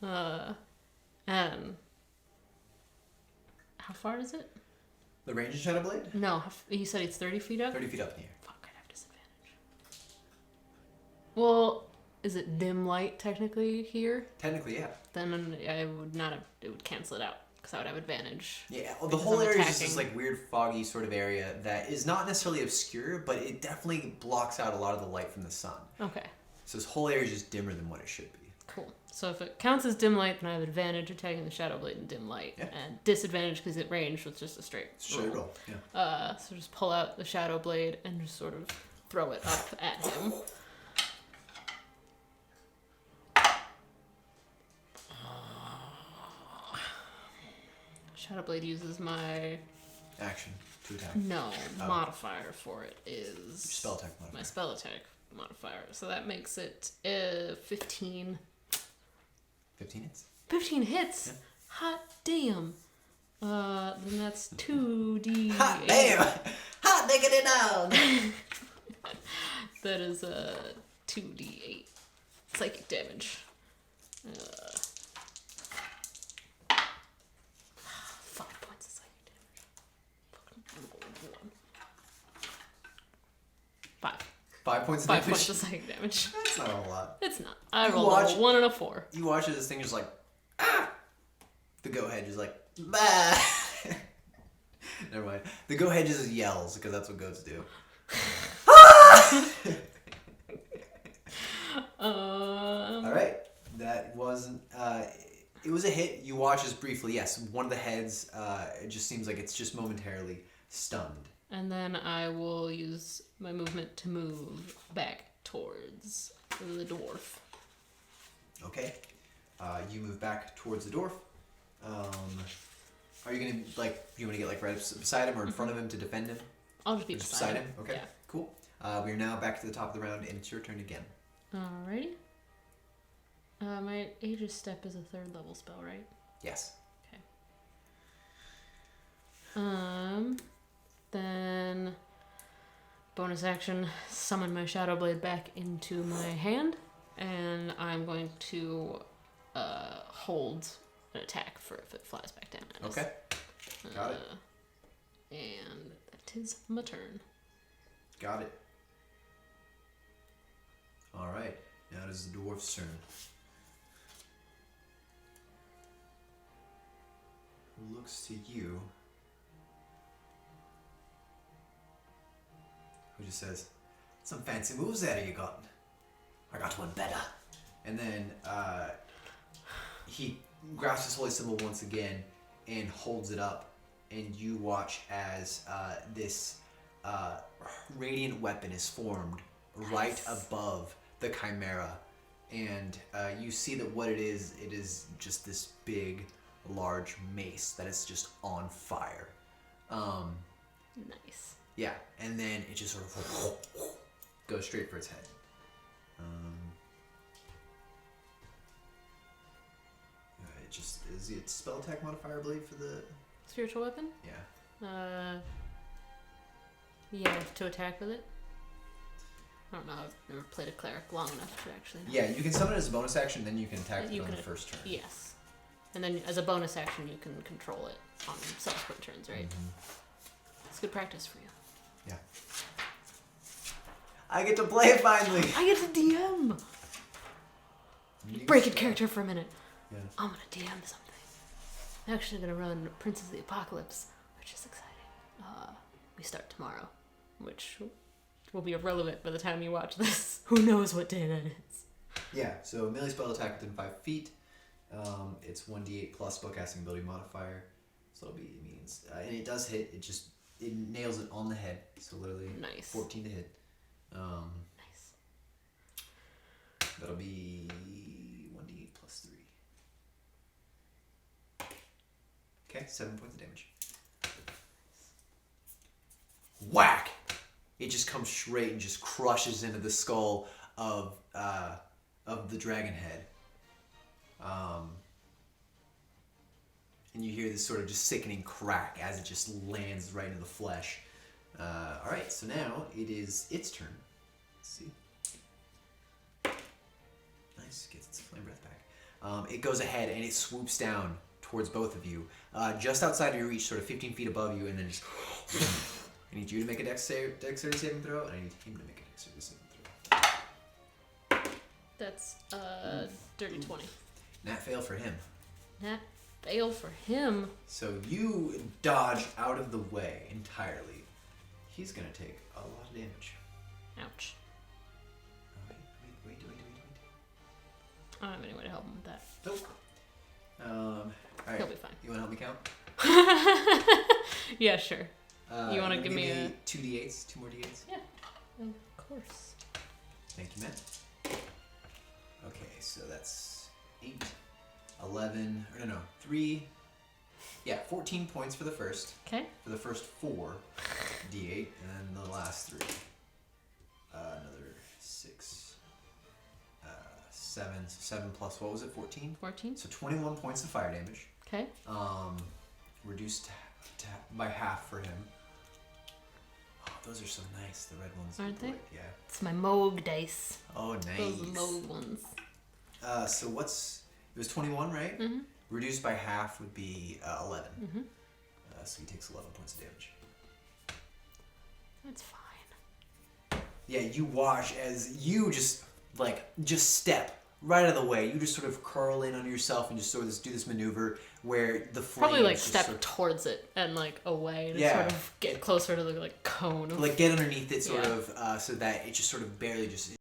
And how far is it? The range of Shadow Blade? No, you said it's 30 feet up? 30 feet up in the air. Fuck, I'd have disadvantage. Well, is it dim light technically here? Technically, yeah. Then I would not have, it would cancel it out because I would have advantage. Yeah, well, the Because whole I'm area is just attacking. this like weird foggy sort of area that is not necessarily obscure, but it definitely blocks out a lot of the light from the sun. Okay, So this whole area is just dimmer than what it should be. cool. So if it counts as dim light, then I have advantage attacking the Shadow Blade in dim light. Yeah. And disadvantage because it ranged with just a straight Straight roll. Yeah. So just pull out the Shadow Blade and just sort of throw it up at him. Shadow Blade uses my Action to attack. modifier for it is Spell attack modifier. my spell attack modifier. So that makes it 15. 15 hits. 15 hits. Yeah. Hot damn. Then that's 2d8. Hot damn! Hot digging it down! That is 2d8 psychic damage. Five points of psychic damage. Five. 5 points of 5 damage. points of psychic damage. That's not a whole lot. It's not. I You rolled watch- a 1 and a 4. You watch as this thing is like, ah! The goat head is like, bah! Never mind. The goat head just yells because that's what goats do. All right. That wasn't. It was a hit. You watch as briefly. Yes, one of the heads. It just seems like it's just momentarily stunned. And then I will use my movement to move back towards the dwarf. Okay. You move back towards the dwarf. Are you gonna you want to get like right beside him or in front of him to defend him? I'll just be Just beside him. Okay. Yeah. Cool. We are now back to the top of the round, and it's your turn again. Alrighty. My Aegis Step is a 3rd level spell, right? Yes. Then bonus action, summon my Shadow Blade back into my hand, and I'm going to hold an attack for if it flies back down at us. Okay. Got it. And that is my turn. Got it. All right. Now it is the dwarf's turn. Who looks to you? Who just says, "Some fancy moves there you got. I got one better." And then he grasps his holy symbol once again and holds it up, and you watch as this radiant weapon is formed right above the chimera, and you see that what it is just this big, large mace that is just on fire. Nice. Yeah, and then it just sort of goes straight for its head. It just is it spell attack modifier, I believe, for the Spiritual weapon? yeah. Yeah, to attack with it. I don't know. I've never played a cleric long enough to actually know. Yeah, you can summon it as a bonus action, then you can attack it You on can- the first turn. Yes. And then as a bonus action, you can control it on subsequent turns, right? It's good practice for you. Yeah. I get to play it finally. I get to DM! Break it character for a minute. Yeah. I'm gonna DM something. I'm actually gonna run Princess of the Apocalypse, which is exciting. We start tomorrow, which will be irrelevant by the time you watch this. Who knows what day that is? Yeah, so melee spell attack within 5 feet. It's 1d8 plus spellcasting ability modifier. So it'll be means. And it does hit. It nails it on the head. So literally Nice. 14 to hit. Nice. That'll be 1d8 plus 3. Okay, 7 points of damage. Whack! It just comes straight and just crushes into the skull of the dragon head. and you hear this sort of just sickening crack as it just lands right into the flesh. All right, so now it is its turn. Let's see. Nice, gets its flame breath back. It goes ahead and it swoops down towards both of you, just outside of your reach, sort of 15 feet above you, and then just. I need you to make a dexterity saving throw, and I need him to make a dexterity saving throw. That's dirty 20. Nat fail for him. Nat fail for him. So you dodge out of the way entirely. He's gonna take a lot of damage. Ouch. Oh, wait. I don't have any way to help him with that. Nope. All right. He'll be fine. You wanna help me count? Yeah, sure. You wanna give me a... 2 d8s? 2 more d8s? Yeah, of course. Thank you, Matt. Okay, so that's 8, 11, or no, 3, yeah, 14 points for the first. Okay. For the first 4 d8, and then the last 3. Another 6, 7, so 7 plus, what was it, 14? 14. So 21 points of fire damage. Okay. Reduced by half for him. Oh, those are so nice, the red ones. Aren't they? Yeah. It's my Moog dice. Oh, nice. Those Moog ones. So it was 21, right? Mm-hmm. Reduced by half would be 11. Mm-hmm. So he takes 11 points of damage. That's fine. Yeah, you watch as you just step right out of the way. You just sort of curl in on yourself and just sort of do this maneuver where the flame Probably like just step sort of, towards it and like away to Yeah. sort of get closer to the like cone. like get underneath it sort Yeah. of so that it just sort of barely just